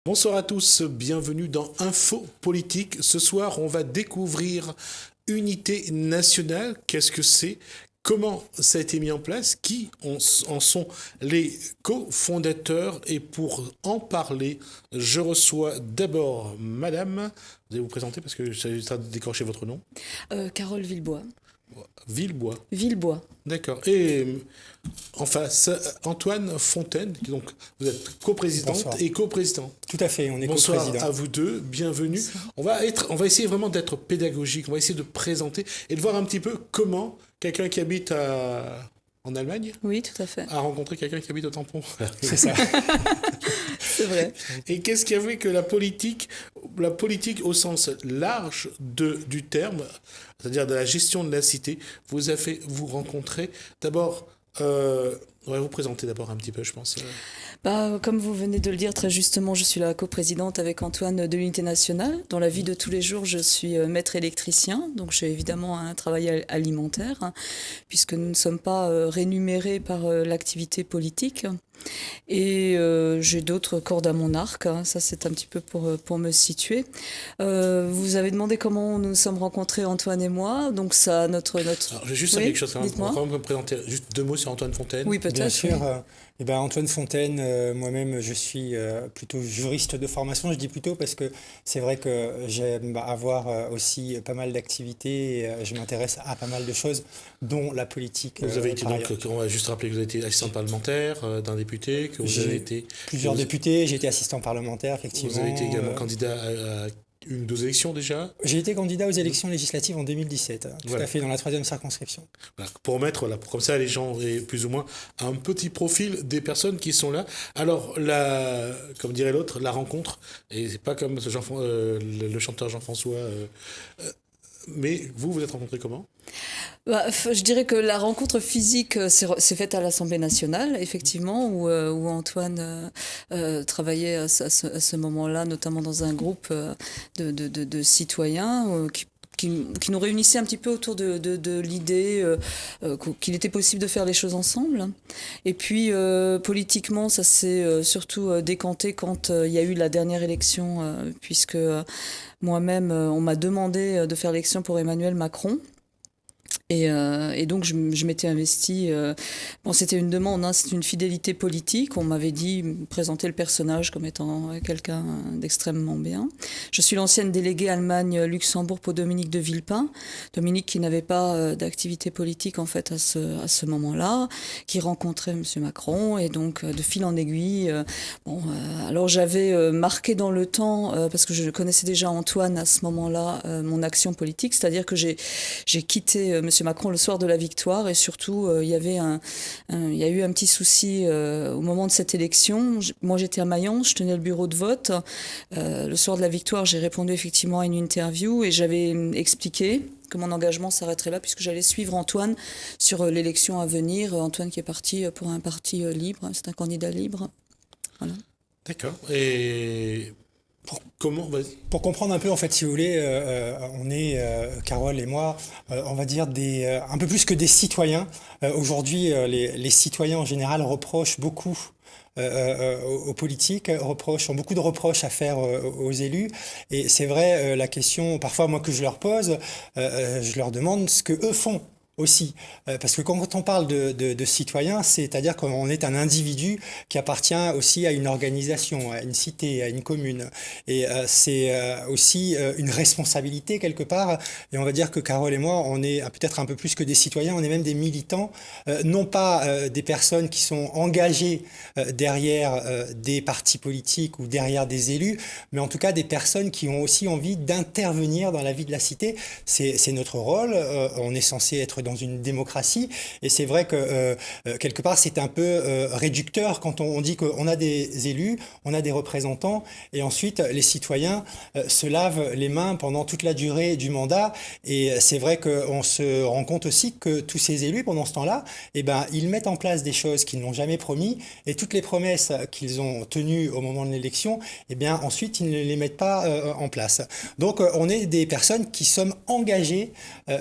Bonsoir à tous, bienvenue dans Info Politique. Ce soir, on va découvrir Unité nationale. Qu'est-ce que c'est? Comment ça a été mis en place? Qui en sont les cofondateurs? Et pour en parler, je reçois d'abord Madame. Vous allez vous présenter parce que j'ai train de décrocher votre nom. Carole Villebois. Villebois. Villebois. D'accord. Et en face, Antoine Fontaine. Donc, vous êtes coprésidente Bonsoir. et coprésident. Tout à fait, on est Bonsoir coprésident. à vous deux, bienvenue. On va essayer vraiment d'être pédagogique, on va essayer de présenter et de voir un petit peu comment quelqu'un qui habite en Allemagne Oui, tout à fait. a rencontré quelqu'un qui habite au Tampon. C'est ça. C'est vrai. Et qu'est-ce qui a fait que la politique au sens large du terme, c'est-à-dire de la gestion de la cité, vous a fait vous rencontrer. D'abord, on va vous présenter d'abord un petit peu, je pense. Comme vous venez de le dire très justement, je suis la coprésidente avec Antoine de l'Unité nationale. Dans la vie de tous les jours, je suis maître électricien, donc j'ai évidemment un travail alimentaire, puisque nous ne sommes pas rémunérés par l'activité politique. Et j'ai d'autres cordes à mon arc, ça c'est un petit peu pour me situer. Vous avez demandé comment nous nous sommes rencontrés, Antoine et moi, donc ça, notre... Alors, j'ai juste Oui, quelque chose, on va dites-moi. quand même me présenter juste deux mots sur Antoine Fontaine. Oui, peut-être. Bien sûr. Oui. Antoine Fontaine, moi-même, je suis plutôt juriste de formation. Je dis plutôt parce que c'est vrai que j'aime avoir aussi pas mal d'activités. Et, je m'intéresse à pas mal de choses, dont la politique. Vous avez été par donc, ailleurs. on va juste rappeler que vous avez été assistant parlementaire d'un député, que vous avez J'ai été plusieurs vous- députés, j'ai été assistant parlementaire, effectivement. vous avez été également Euh, candidat à une ou deux élections déjà. J'ai été candidat aux élections législatives en 2017, tout Voilà. à fait, dans la 3e circonscription. Voilà, pour mettre, voilà, comme ça les gens aient plus ou moins un petit profil des personnes qui sont là. Alors, comme dirait l'autre, la rencontre, et c'est pas comme le chanteur Jean-François, mais vous êtes rencontrés comment? Je dirais que la rencontre physique s'est faite à l'Assemblée nationale, effectivement, où Antoine travaillait à ce moment-là, notamment dans un groupe de citoyens qui nous réunissait un petit peu autour de l'idée qu'il était possible de faire les choses ensemble. Et puis, politiquement, ça s'est surtout décanté quand il y a eu la dernière élection, puisque moi-même, on m'a demandé de faire l'élection pour Emmanuel Macron. Et donc, je m'étais investie. Bon, c'était une demande, c'était une fidélité politique. On m'avait dit, présenter le personnage comme étant quelqu'un d'extrêmement bien. Je suis l'ancienne déléguée Allemagne-Luxembourg pour Dominique de Villepin. Dominique qui n'avait pas d'activité politique, en fait, à ce moment-là, qui rencontrait M. Macron. Et donc, de fil en aiguille, alors j'avais marqué dans le temps, parce que je connaissais déjà Antoine à ce moment-là, mon action politique, c'est-à-dire que j'ai quitté M. Macron le soir de la victoire et surtout il y a eu un petit souci au moment de cette élection. Moi j'étais à Mayence, je tenais le bureau de vote. Le soir de la victoire, j'ai répondu effectivement à une interview et j'avais expliqué que mon engagement s'arrêterait là puisque j'allais suivre Antoine sur l'élection à venir. Antoine qui est parti pour un parti libre, c'est un candidat libre. Voilà. D'accord. Et comment vas-y. Pour comprendre un peu, en fait, si vous voulez, on est, Carole et moi, on va dire un peu plus que des citoyens. Aujourd'hui, les citoyens en général reprochent beaucoup aux politiques, ont beaucoup de reproches à faire aux élus. Et c'est vrai, la question, parfois, moi, que je leur pose, je leur demande ce que eux font aussi. Parce que quand on parle de citoyen, c'est-à-dire qu'on est un individu qui appartient aussi à une organisation, à une cité, à une commune. Et c'est aussi une responsabilité quelque part. Et on va dire que Carole et moi, on est peut-être un peu plus que des citoyens, on est même des militants, non pas des personnes qui sont engagées derrière des partis politiques ou derrière des élus, mais en tout cas des personnes qui ont aussi envie d'intervenir dans la vie de la cité. C'est notre rôle. On est censé être dans une démocratie. Et c'est vrai que quelque part, c'est un peu réducteur quand on dit qu'on a des élus, on a des représentants, et ensuite les citoyens se lavent les mains pendant toute la durée du mandat. Et c'est vrai qu'on se rend compte aussi que tous ces élus, pendant ce temps-là, eh ben, ils mettent en place des choses qu'ils n'ont jamais promis, et toutes les promesses qu'ils ont tenues au moment de l'élection, eh bien, ensuite, ils ne les mettent pas en place. Donc, on est des personnes qui sommes engagées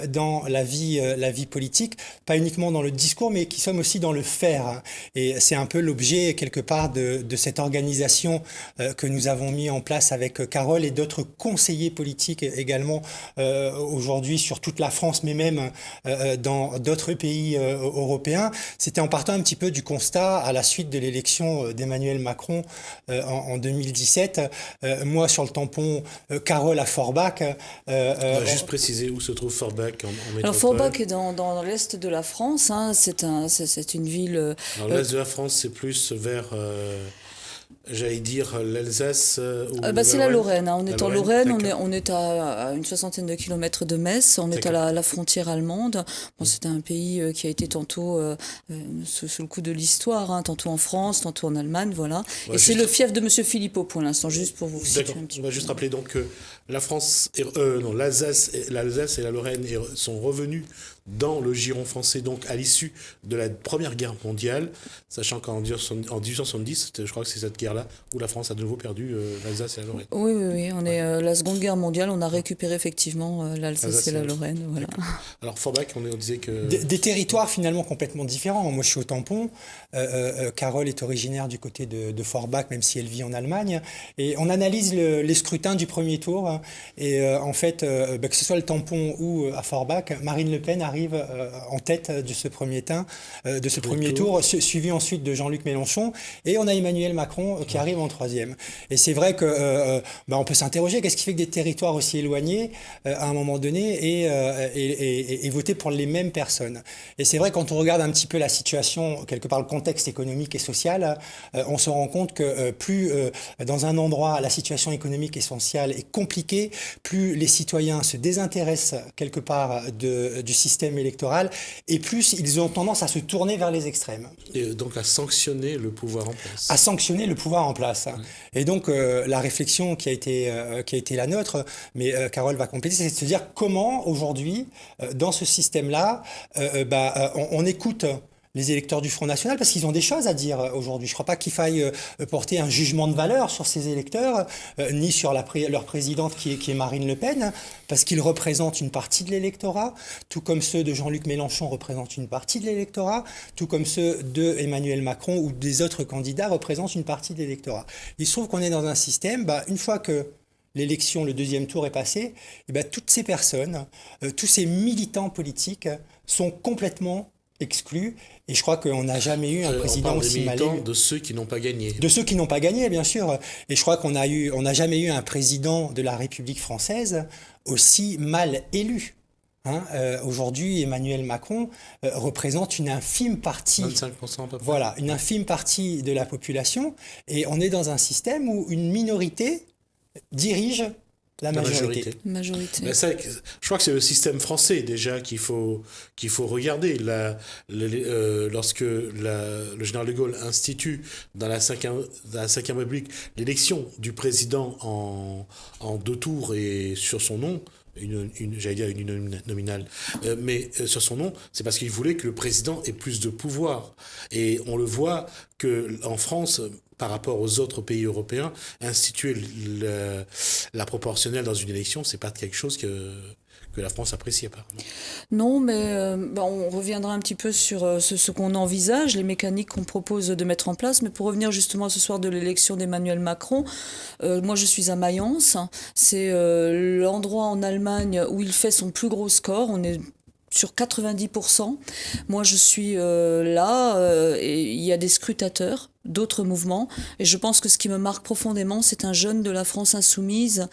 dans la vie la vie politique, pas uniquement dans le discours, mais qui sommes aussi dans le faire, hein. Et c'est un peu l'objet, quelque part, de cette organisation que nous avons mis en place avec Carole et d'autres conseillers politiques également aujourd'hui sur toute la France, mais même dans d'autres pays européens. C'était en partant un petit peu du constat à la suite de l'élection d'Emmanuel Macron en 2017. Moi, sur le tampon, Carole à Forbach. On va juste préciser où se trouve Forbach en métropole. Alors Forbach est dans l'est de la France, hein. C'est une ville... Alors l'est de la France, c'est plus vers... j'allais dire l'Alsace c'est la Lorraine, hein. On est en Lorraine, on est à une 60aine de kilomètres de Metz, on est à la frontière allemande. Bon, c'est un pays qui a été tantôt sous le coup de l'histoire, hein, tantôt en France, tantôt en Allemagne, voilà. Et c'est le fief de Monsieur Philippot pour l'instant, juste pour vous situer un petit peu. On va juste rappeler donc que la France, l'Alsace et la Lorraine sont revenus dans le giron français, donc à l'issue de la Première Guerre mondiale, sachant qu'en 1870, je crois que c'est cette guerre-là où la France a de nouveau perdu l'Alsace et la Lorraine. Oui, on est la Seconde Guerre mondiale, on a récupéré effectivement l'Alsace et la Lorraine, voilà. Alors Forbach, on disait que... Des territoires finalement complètement différents. Moi, je suis au tampon. Carole est originaire du côté de Forbach, même si elle vit en Allemagne. Et on analyse les scrutins du premier tour. Hein, et en fait, que ce soit le tampon ou à Forbach, Marine Le Pen arrive en tête de ce premier tour, suivi ensuite de Jean-Luc Mélenchon. Et on a Emmanuel Macron qui arrive en troisième. Et c'est vrai que on peut s'interroger, qu'est-ce qui fait que des territoires aussi éloignés, à un moment donné, et voter pour les mêmes personnes. Et c'est vrai, quand on regarde un petit peu la situation, quelque part le contexte économique et social, on se rend compte que plus dans un endroit la situation économique et sociale est compliquée, plus les citoyens se désintéressent quelque part du système électoral, et plus ils ont tendance à se tourner vers les extrêmes. Et donc à sanctionner le pouvoir en place. À sanctionner le pouvoir en place. Et donc la réflexion qui a été la nôtre, mais Carole va compléter, c'est de se dire comment aujourd'hui, dans ce système-là, on écoute les électeurs du Front National, parce qu'ils ont des choses à dire aujourd'hui. Je ne crois pas qu'il faille porter un jugement de valeur sur ces électeurs, ni sur leur présidente qui est Marine Le Pen, parce qu'ils représentent une partie de l'électorat, tout comme ceux de Jean-Luc Mélenchon représentent une partie de l'électorat, tout comme ceux de Emmanuel Macron ou des autres candidats représentent une partie de l'électorat. Il se trouve qu'on est dans un système, une fois que l'élection, le deuxième tour est passé, toutes ces personnes, tous ces militants politiques sont complètement exclus. Et je crois qu'on n'a jamais eu un président aussi mal élu. De ceux qui n'ont pas gagné. De ceux qui n'ont pas gagné, bien sûr. Et je crois qu'on n'a jamais eu un président de la République française aussi mal élu. Aujourd'hui, Emmanuel Macron représente une infime partie, 25% à peu près. Voilà, une infime partie de la population. Et on est dans un système où une minorité dirige la majorité. Ben ça, je crois que c'est le système français déjà qu'il faut regarder. Lorsque le général de Gaulle institue dans la 5e République l'élection du président en 2 tours et sur son nom, j'allais dire une nominale, mais sur son nom, c'est parce qu'il voulait que le président ait plus de pouvoir. Et on le voit qu'en France, par rapport aux autres pays européens, instituer la proportionnelle dans une élection, c'est pas quelque chose que la France apprécie apparemment. Non, mais on reviendra un petit peu sur ce qu'on envisage, les mécaniques qu'on propose de mettre en place. Mais pour revenir justement à ce soir de l'élection d'Emmanuel Macron, moi je suis à Mayence. C'est l'endroit en Allemagne où il fait son plus gros score. On est sur 90%. Moi je suis là et il y a des scrutateurs d'autres mouvements. Et je pense que ce qui me marque profondément, c'est un jeune de la France insoumise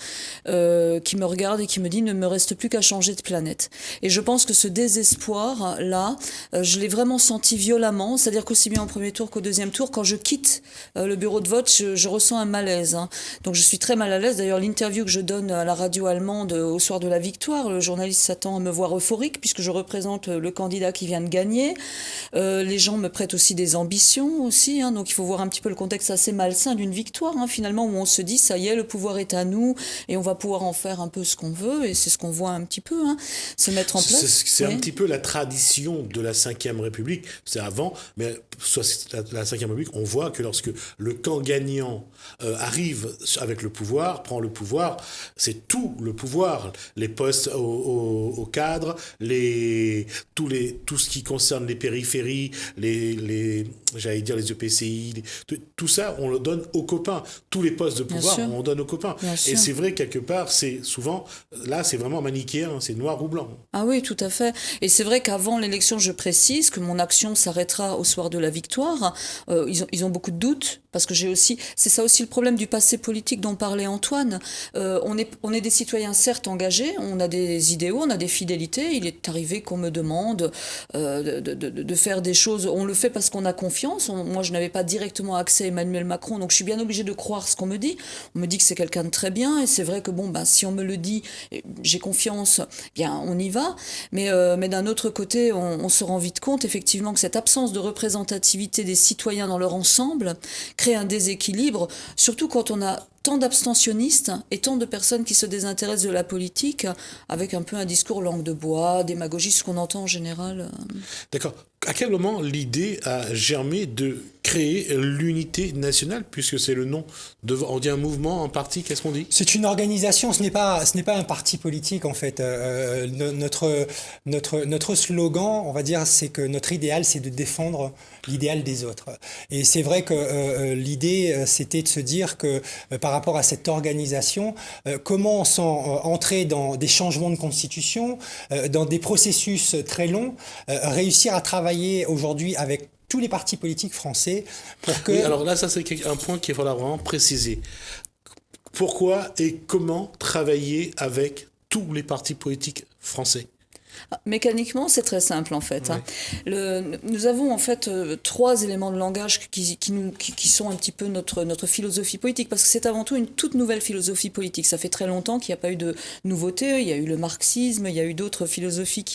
qui me regarde et qui me dit « ne me reste plus qu'à changer de planète ». Et je pense que ce désespoir-là, je l'ai vraiment senti violemment, c'est-à-dire qu'aussi bien au premier tour qu'au deuxième tour, quand je quitte le bureau de vote, je ressens un malaise. Donc je suis très mal à l'aise. D'ailleurs, l'interview que je donne à la radio allemande au soir de la victoire, le journaliste s'attend à me voir euphorique puisque je représente le candidat qui vient de gagner. Les gens me prêtent aussi des ambitions aussi, donc il faut voir un petit peu le contexte assez malsain d'une victoire, hein, finalement, où on se dit, ça y est, le pouvoir est à nous, et on va pouvoir en faire un peu ce qu'on veut, et c'est ce qu'on voit un petit peu, hein, se mettre en place. C'est un petit peu la tradition de la Ve République, c'est avant, mais soit la Ve République, on voit que lorsque le camp gagnant arrive avec le pouvoir, prend le pouvoir, c'est tout le pouvoir, les postes aux cadres, tout ce qui concerne les périphéries, j'allais dire les EPCI, tout ça, on le donne aux copains. Tous les postes de pouvoir, on donne aux copains. Et c'est vrai, quelque part, c'est souvent, là, c'est vraiment manichéen, c'est noir ou blanc. Ah oui, tout à fait. Et c'est vrai qu'avant l'élection, je précise que mon action s'arrêtera au soir de la victoire. Ils ont beaucoup de doutes, parce que c'est ça aussi le problème du passé politique dont parlait Antoine. On est des citoyens certes engagés, on a des idéaux, on a des fidélités. Il est arrivé qu'on me demande de faire des choses. On le fait parce qu'on a confiance. Moi, je n'avais pas directement accès à Emmanuel Macron, donc je suis bien obligée de croire ce qu'on me dit. On me dit que c'est quelqu'un de très bien, et c'est vrai que si on me le dit, j'ai confiance, bien on y va. Mais d'un autre côté, on se rend vite compte effectivement que cette absence de représentativité des citoyens dans leur ensemble crée un déséquilibre, surtout quand on a tant d'abstentionnistes et tant de personnes qui se désintéressent de la politique avec un peu un discours langue de bois, démagogie, ce qu'on entend en général. D'accord. À quel moment l'idée a germé de créer l'unité nationale, puisque c'est le nom on dit un mouvement, un parti, qu'est-ce qu'on dit ? C'est une organisation, ce n'est pas un parti politique en fait. Notre slogan, on va dire, c'est que notre idéal, c'est de défendre l'idéal des autres. Et c'est vrai que l'idée, c'était de se dire que par rapport à cette organisation, comment, sans entrer dans des changements de constitution, dans des processus très longs, réussir à travailler aujourd'hui avec tous les partis politiques français pour que... Oui, alors là, ça c'est un point qu'il faudra vraiment préciser. Pourquoi et comment travailler avec tous les partis politiques français ? Mécaniquement, c'est très simple en fait. Oui. Nous avons en fait 3 éléments de langage qui sont un petit peu notre philosophie politique, parce que c'est avant tout une toute nouvelle philosophie politique. Ça fait très longtemps qu'il n'y a pas eu de nouveauté. Il y a eu le marxisme, il y a eu d'autres philosophies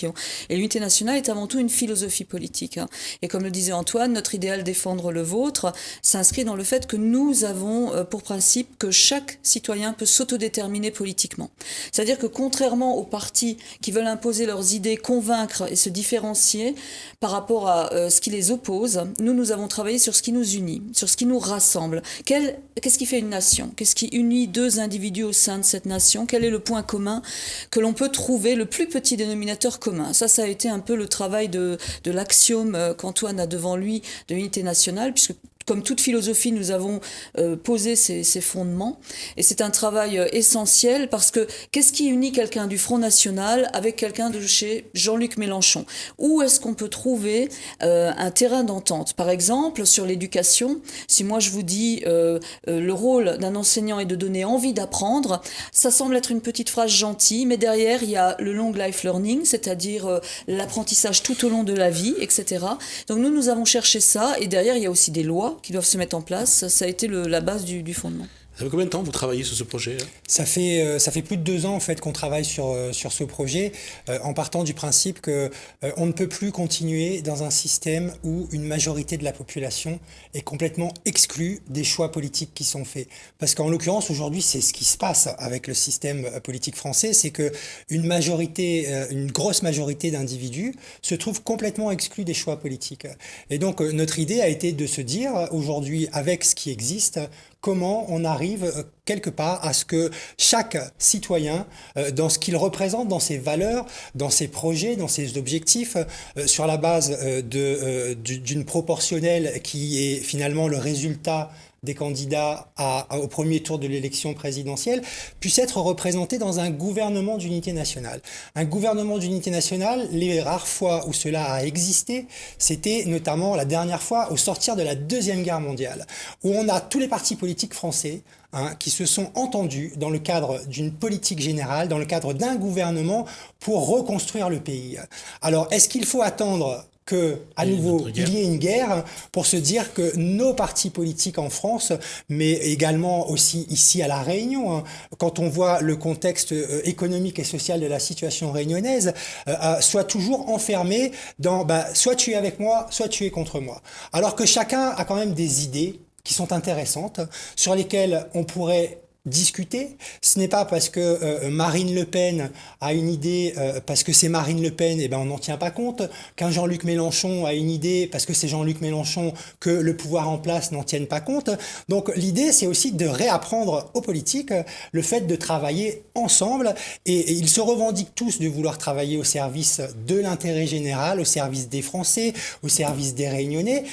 Et l'unité nationale est avant tout une philosophie politique. Et comme le disait Antoine, notre idéal défendre le vôtre s'inscrit dans le fait que nous avons pour principe que chaque citoyen peut s'autodéterminer politiquement. C'est-à-dire que contrairement aux partis qui veulent imposer leurs idées, convaincre et se différencier par rapport à ce qui les oppose, nous avons travaillé sur ce qui nous unit, sur ce qui nous rassemble. Qu'est-ce qui fait une nation ? Qu'est-ce qui unit 2 individus au sein de cette nation ? Quel est le point commun que l'on peut trouver, le plus petit dénominateur commun ? Ça a été un peu le travail de l'axiome qu'Antoine a devant lui de l'unité nationale, puisque comme toute philosophie, nous avons posé ces fondements. Et c'est un travail essentiel parce que qu'est-ce qui unit quelqu'un du Front National avec quelqu'un de chez Jean-Luc Mélenchon ? Où est-ce qu'on peut trouver un terrain d'entente ? Par exemple, sur l'éducation, si moi je vous dis le rôle d'un enseignant est de donner envie d'apprendre, ça semble être une petite phrase gentille, mais derrière, il y a le long life learning, c'est-à-dire l'apprentissage tout au long de la vie, etc. Donc nous avons cherché ça, et derrière, il y a aussi des lois qui doivent se mettre en place. Ça a été la base du fondement. Ça fait combien de temps vous travaillez sur ce projet ? Ça fait plus de 2 ans en fait qu'on travaille sur ce projet, en partant du principe que on ne peut plus continuer dans un système où une majorité de la population est complètement exclue des choix politiques qui sont faits. Parce qu'en l'occurrence aujourd'hui, c'est ce qui se passe avec le système politique français, c'est que une grosse majorité d'individus se trouvent complètement exclus des choix politiques. Et donc notre idée a été de se dire aujourd'hui, avec ce qui existe, comment on arrive quelque part à ce que chaque citoyen, dans ce qu'il représente, dans ses valeurs, dans ses projets, dans ses objectifs, sur la base d'une proportionnelle qui est finalement le résultat des candidats au premier tour de l'élection présidentielle, puisse être représenté dans un gouvernement d'unité nationale. Un gouvernement d'unité nationale, les rares fois où cela a existé, c'était notamment la dernière fois au sortir de la Deuxième Guerre mondiale, où on a tous les partis politiques français qui se sont entendus dans le cadre d'une politique générale, dans le cadre d'un gouvernement pour reconstruire le pays. Alors, est-ce qu'il faut attendre que, à nouveau, il y ait une guerre pour se dire que nos partis politiques en France, mais également aussi ici à La Réunion, hein, quand on voit le contexte économique et social de la situation réunionnaise, soient toujours enfermés dans soit tu es avec moi, soit tu es contre moi. Alors que chacun a quand même des idées qui sont intéressantes, sur lesquelles on pourrait discuter. Ce n'est pas parce que Marine Le Pen a une idée, parce que c'est Marine Le Pen, on n'en tient pas compte, qu'un Jean-Luc Mélenchon a une idée, parce que c'est Jean-Luc Mélenchon, que le pouvoir en place n'en tienne pas compte. Donc l'idée, c'est aussi de réapprendre aux politiques le fait de travailler ensemble, et ils se revendiquent tous de vouloir travailler au service de l'intérêt général, au service des Français, au service des Réunionnais.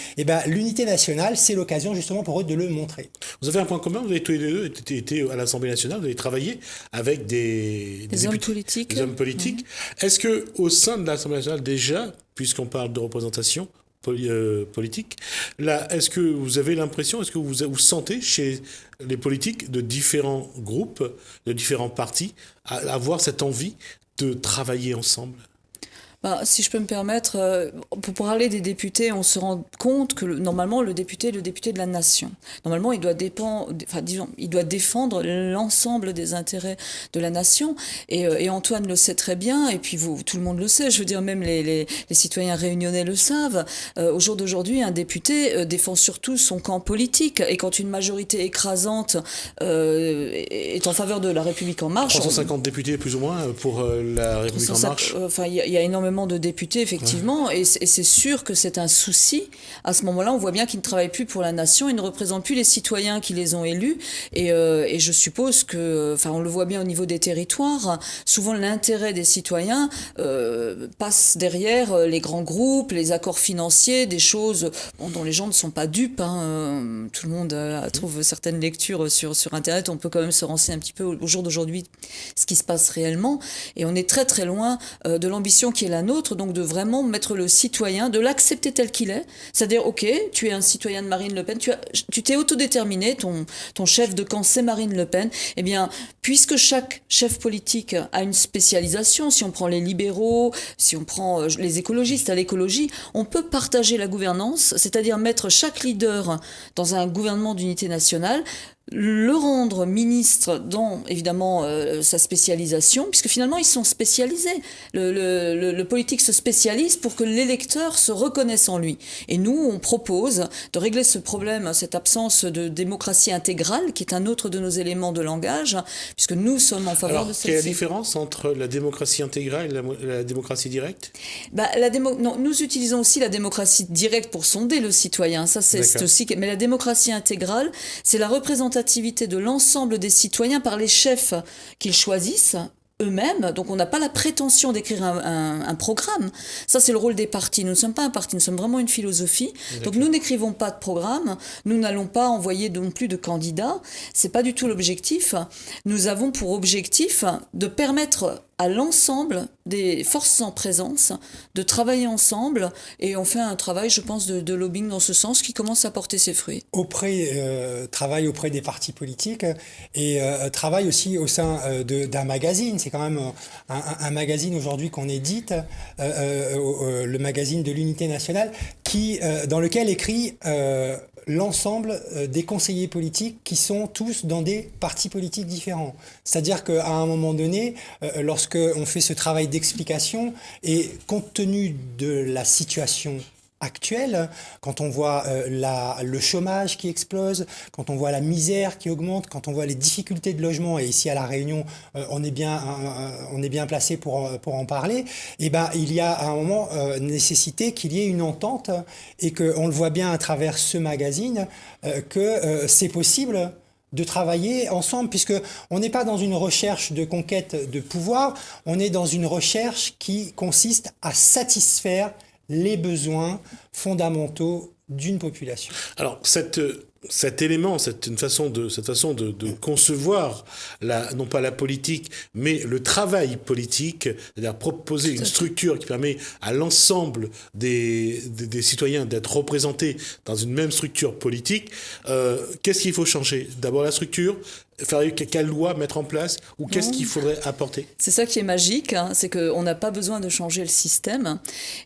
L'unité nationale, c'est l'occasion justement pour eux de le montrer. Vous avez un point commun, vous avez tous les deux été à l'Assemblée nationale, vous avez travaillé avec des hommes politiques. Des hommes politiques. Est-ce que au sein de l'Assemblée nationale déjà, puisqu'on parle de représentation politique, là, est-ce que vous avez l'impression, est-ce que vous sentez chez les politiques de différents groupes, de différents partis, avoir cette envie de travailler ensemble? Si je peux me permettre, pour parler des députés, on se rend compte que normalement le député est le député de la nation. Normalement, il doit il doit défendre l'ensemble des intérêts de la nation. Et Antoine le sait très bien, et puis tout le monde le sait. Je veux dire, même les citoyens réunionnais le savent. Au jour d'aujourd'hui, un député défend surtout son camp politique. Et quand une majorité écrasante est en faveur de la République en marche, 350 députés plus ou moins pour la République en marche. Il y a énormément de députés, effectivement, et c'est sûr que c'est un souci. À ce moment-là, on voit bien qu'ils ne travaillent plus pour la nation, ils ne représentent plus les citoyens qui les ont élus, et je suppose que, on le voit bien au niveau des territoires, souvent l'intérêt des citoyens passe derrière les grands groupes, les accords financiers, des choses dont les gens ne sont pas dupes. Tout le monde trouve certaines lectures sur Internet, on peut quand même se renseigner un petit peu au jour d'aujourd'hui ce qui se passe réellement, et on est très très loin de l'ambition qui est la nôtre, donc de vraiment mettre le citoyen, de l'accepter tel qu'il est, c'est-à-dire, ok, tu es un citoyen de Marine Le Pen, tu t'es autodéterminé, ton chef de camp c'est Marine Le Pen, eh bien, puisque chaque chef politique a une spécialisation, si on prend les libéraux, si on prend les écologistes à l'écologie, on peut partager la gouvernance, c'est-à-dire mettre chaque leader dans un gouvernement d'unité nationale, le rendre ministre dans, évidemment, sa spécialisation, puisque finalement, ils sont spécialisés. Le politique se spécialise pour que l'électeur se reconnaisse en lui. Et nous, on propose de régler ce problème, cette absence de démocratie intégrale, qui est un autre de nos éléments de langage, puisque nous sommes en faveur de celle-ci. Quelle est la différence entre la démocratie intégrale et la démocratie directe ? Non, nous utilisons aussi la démocratie directe pour sonder le citoyen. Ça, c'est aussi. Mais la démocratie intégrale, c'est la représentation de l'ensemble des citoyens par les chefs qu'ils choisissent eux-mêmes. Donc on n'a pas la prétention d'écrire un programme. Ça, c'est le rôle des partis. Nous ne sommes pas un parti, nous sommes vraiment une philosophie. Donc nous n'écrivons pas de programme, nous n'allons pas envoyer non plus de candidats. C'est pas du tout l'objectif. Nous avons pour objectif de permettre à l'ensemble des forces en présence de travailler ensemble, et on fait un travail, je pense, de lobbying dans ce sens qui commence à porter ses fruits. Travail auprès des partis politiques et travail aussi au sein d'un magazine. C'est quand même un magazine aujourd'hui qu'on édite, le magazine de l'Unité nationale, dans lequel écrit l'ensemble des conseillers politiques qui sont tous dans des partis politiques différents. C'est-à-dire qu'à un moment donné, lorsqu'on fait ce travail d'explication, et compte tenu de la situation actuelle, quand on voit le chômage qui explose, quand on voit la misère qui augmente, quand on voit les difficultés de logement, et ici à La Réunion, on est bien placé pour en parler, il y a à un moment nécessité qu'il y ait une entente, et qu'on le voit bien à travers ce magazine, que c'est possible de travailler ensemble, puisque on n'est pas dans une recherche de conquête de pouvoir, on est dans une recherche qui consiste à satisfaire les besoins fondamentaux d'une population. Alors, cette cet élément, cette façon de concevoir non pas la politique, mais le travail politique, c'est-à-dire proposer une structure qui permet à l'ensemble des citoyens d'être représentés dans une même structure politique, qu'est-ce qu'il faut changer? D'abord la structure, quelle loi mettre en place, ou qu'est-ce qu'il faudrait apporter? C'est ça qui est magique, hein, c'est qu'on n'a pas besoin de changer le système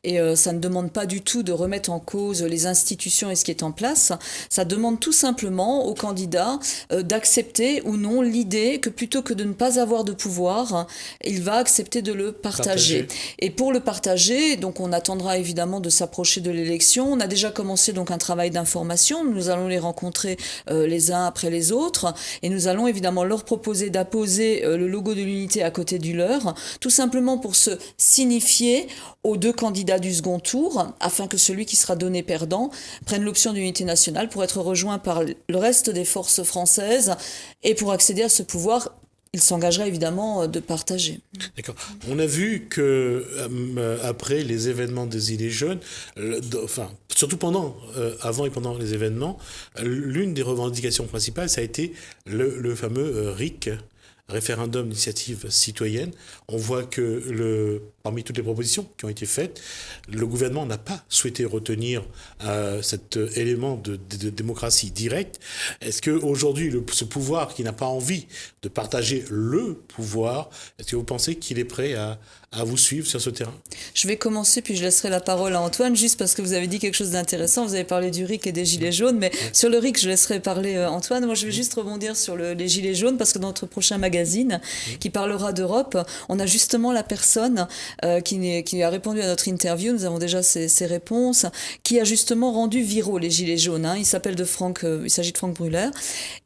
et ça ne demande pas du tout de remettre en cause les institutions et ce qui est en place. Ça demande tout simplement aux candidats d'accepter ou non l'idée que plutôt que de ne pas avoir de pouvoir, il va accepter de le partager. Et pour le partager, donc on attendra évidemment de s'approcher de l'élection. On a déjà commencé donc un travail d'information. Nous allons les rencontrer les uns après les autres et nous allons évidemment leur proposer d'apposer le logo de l'unité à côté du leur, tout simplement pour se signifier aux deux candidats du second tour, afin que celui qui sera donné perdant prenne l'option d'unité nationale pour être rejoint par le reste des forces françaises et pour accéder à ce pouvoir. Il s'engagera évidemment de partager. D'accord. On a vu que après les événements des Gilets jaunes, surtout avant et pendant les événements, l'une des revendications principales, ça a été le fameux RIC, référendum d'initiative citoyenne. On voit que parmi toutes les propositions qui ont été faites, le gouvernement n'a pas souhaité retenir cet élément de démocratie directe. Est-ce qu'aujourd'hui, ce pouvoir qui n'a pas envie de partager le pouvoir, est-ce que vous pensez qu'il est prêt à vous suivre sur ce terrain? Je vais commencer, puis je laisserai la parole à Antoine, juste parce que vous avez dit quelque chose d'intéressant. Vous avez parlé du RIC et des Gilets jaunes, mais sur le RIC, je laisserai parler Antoine. Moi, je vais juste rebondir sur les Gilets jaunes, parce que dans notre prochain magazine, qui parlera d'Europe, on a justement la personne qui a répondu à notre interview. Nous avons déjà ses réponses, qui a justement rendu viraux les Gilets jaunes. Hein. Il s'agit de Franck Bruller.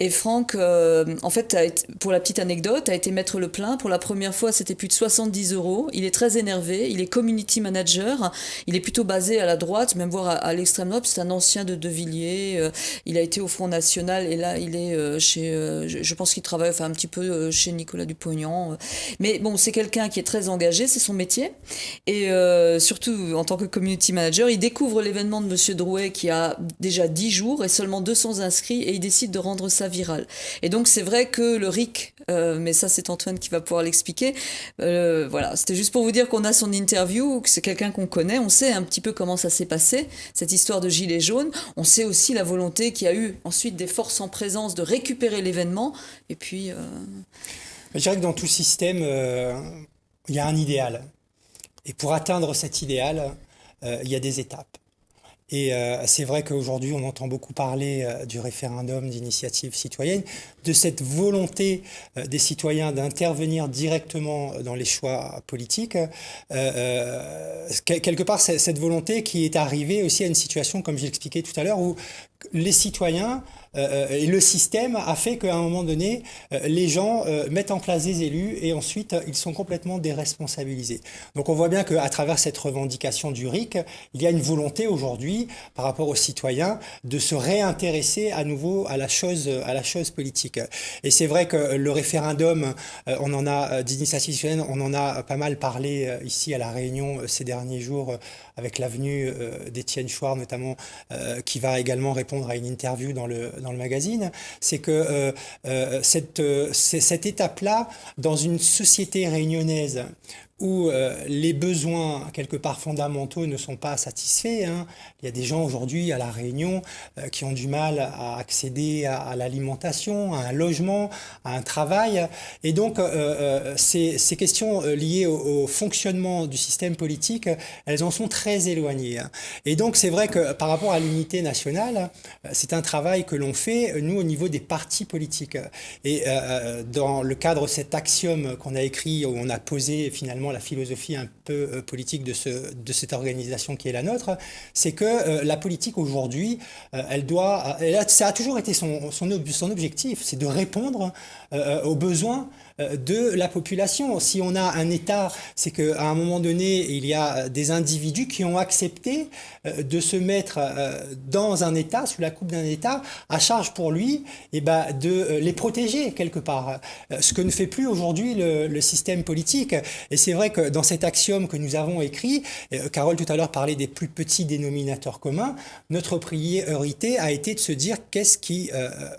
Et Franck, en fait, pour la petite anecdote, a été mettre le plein. Pour la première fois, c'était plus de 70 €. Il est très énervé. Il est community manager. Il est plutôt basé à la droite, même voire à l'extrême droite. C'est un ancien de De Villiers. Il a été au Front National et là, il est je pense qu'il travaille un petit peu chez Nicolas Dupont-Aignan. Mais bon, c'est quelqu'un qui est très engagé. C'est son métier. Et surtout, en tant que community manager, il découvre l'événement de Monsieur Drouet qui a déjà 10 jours et seulement 200 inscrits et il décide de rendre ça viral. Et donc, c'est vrai que le RIC, mais ça, c'est Antoine qui va pouvoir l'expliquer. Voilà, c'était juste pour vous dire qu'on a son interview, que c'est quelqu'un qu'on connaît. On sait un petit peu comment ça s'est passé, cette histoire de Gilets jaunes. On sait aussi la volonté qu'il y a eu ensuite des forces en présence de récupérer l'événement. Et puis... Je dirais que dans tout système, il y a un idéal. Et pour atteindre cet idéal, il y a des étapes. Et c'est vrai qu'aujourd'hui, on entend beaucoup parler du référendum d'initiative citoyenne, de cette volonté des citoyens d'intervenir directement dans les choix politiques. Quelque part, c'est cette volonté qui est arrivée aussi à une situation, comme je l'expliquais tout à l'heure, où les citoyens et le système a fait qu'à un moment donné, les gens mettent en place des élus et ensuite ils sont complètement déresponsabilisés. Donc on voit bien qu'à travers cette revendication du RIC, il y a une volonté aujourd'hui par rapport aux citoyens de se réintéresser à nouveau à la chose politique. Et c'est vrai que le référendum, on en a d'initiative citoyenne, on en a pas mal parlé ici à La Réunion ces derniers jours avec la venue d'Étienne Chouard notamment, qui va également répondre à une interview dans le magazine, c'est que cette étape-là, dans une société réunionnaise où les besoins, quelque part fondamentaux, ne sont pas satisfaits. Hein. Il y a des gens aujourd'hui à La Réunion qui ont du mal à accéder à l'alimentation, à un logement, à un travail. Et donc, ces questions liées au fonctionnement du système politique, elles en sont très éloignées. Hein. Et donc, c'est vrai que par rapport à l'unité nationale, c'est un travail que l'on fait, nous, au niveau des partis politiques. Et dans le cadre de cet axiome qu'on a écrit, où on a posé finalement la philosophie un peu politique de cette organisation qui est la nôtre, c'est que la politique aujourd'hui, ça a toujours été son objectif, c'est de répondre aux besoins de la population. Si on a un État, c'est qu'à un moment donné, il y a des individus qui ont accepté de se mettre dans un État, sous la coupe d'un État, à charge pour lui de les protéger quelque part. Ce que ne fait plus aujourd'hui le système politique. Et c'est vrai que dans cet axiome que nous avons écrit, Carole tout à l'heure parlait des plus petits dénominateurs communs, notre priorité a été de se dire qu'est-ce qui,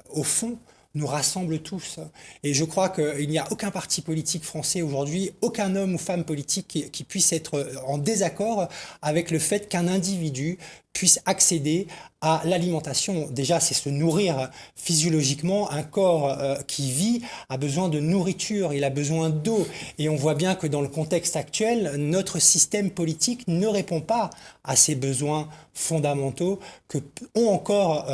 au fond, nous rassemble tous. Et je crois qu'il n'y a aucun parti politique français aujourd'hui, aucun homme ou femme politique qui puisse être en désaccord avec le fait qu'un individu puisse accéder à l'alimentation. Déjà, c'est se nourrir physiologiquement. Un corps qui vit a besoin de nourriture, il a besoin d'eau. Et on voit bien que dans le contexte actuel, notre système politique ne répond pas à ces besoins fondamentaux que ont encore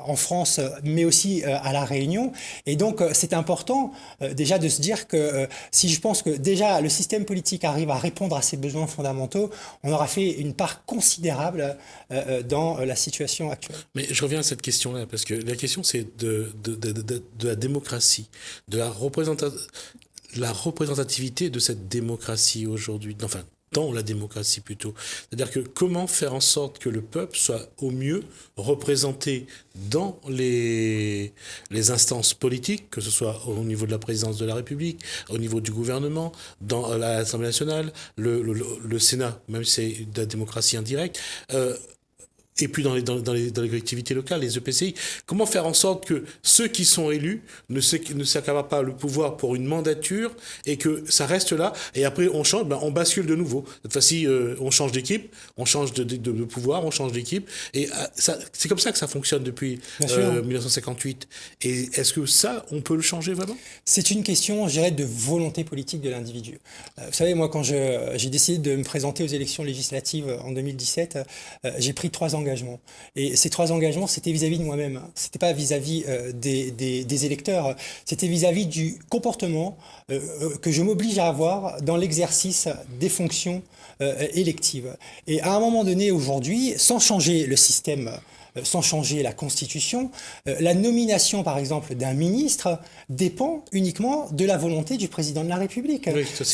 en France, mais aussi à La Réunion. Et donc, c'est important déjà de se dire que si je pense que déjà le système politique arrive à répondre à ces besoins fondamentaux, on aura fait une part considérable dans la situation actuelle. Mais je reviens à cette question-là, parce que la question, c'est de la démocratie, de la représentativité de cette démocratie aujourd'hui, enfin, dans la démocratie plutôt. C'est-à-dire que comment faire en sorte que le peuple soit au mieux représenté dans les instances politiques, que ce soit au niveau de la présidence de la République, au niveau du gouvernement, dans l'Assemblée nationale, le Sénat, même si c'est de la démocratie indirecte, et puis dans les collectivités locales, les EPCI. Comment faire en sorte que ceux qui sont élus ne s'accaparent pas le pouvoir pour une mandature et que ça reste là, et après on change, on bascule de nouveau. Cette fois-ci, on change d'équipe, on change de pouvoir, on change d'équipe, et c'est comme ça que ça fonctionne depuis 1958. Et est-ce que ça, on peut le changer vraiment ? C'est une question, je dirais, de volonté politique de l'individu. Vous savez, moi, quand j'ai décidé de me présenter aux élections législatives en 2017, j'ai pris 3 engagements. Et ces 3 engagements, c'était vis-à-vis de moi-même. C'était pas vis-à-vis des électeurs. C'était vis-à-vis du comportement que je m'oblige à avoir dans l'exercice des fonctions électives. Et à un moment donné, aujourd'hui, sans changer le système, sans changer la Constitution, la nomination, par exemple, d'un ministre dépend uniquement de la volonté du président de la République. Oui, ça,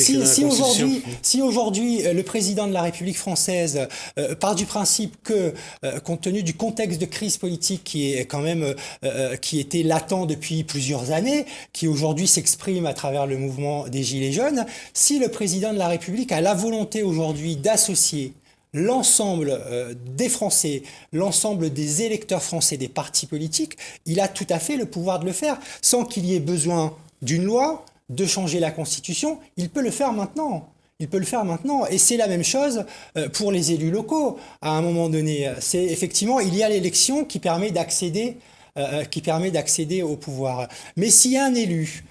si aujourd'hui, le président de la République française part du principe que, compte tenu du contexte de crise politique qui est quand même, qui était latent depuis plusieurs années, qui aujourd'hui s'exprime à travers le mouvement des Gilets jaunes, si le président de la République a la volonté aujourd'hui d'associer l'ensemble des Français, l'ensemble des électeurs français des partis politiques, il a tout à fait le pouvoir de le faire, sans qu'il y ait besoin d'une loi, de changer la Constitution. Il peut le faire maintenant. Il peut le faire maintenant. Et c'est la même chose pour les élus locaux. À un moment donné, c'est effectivement, il y a l'élection qui permet d'accéder au pouvoir. Mais s'il y a un élu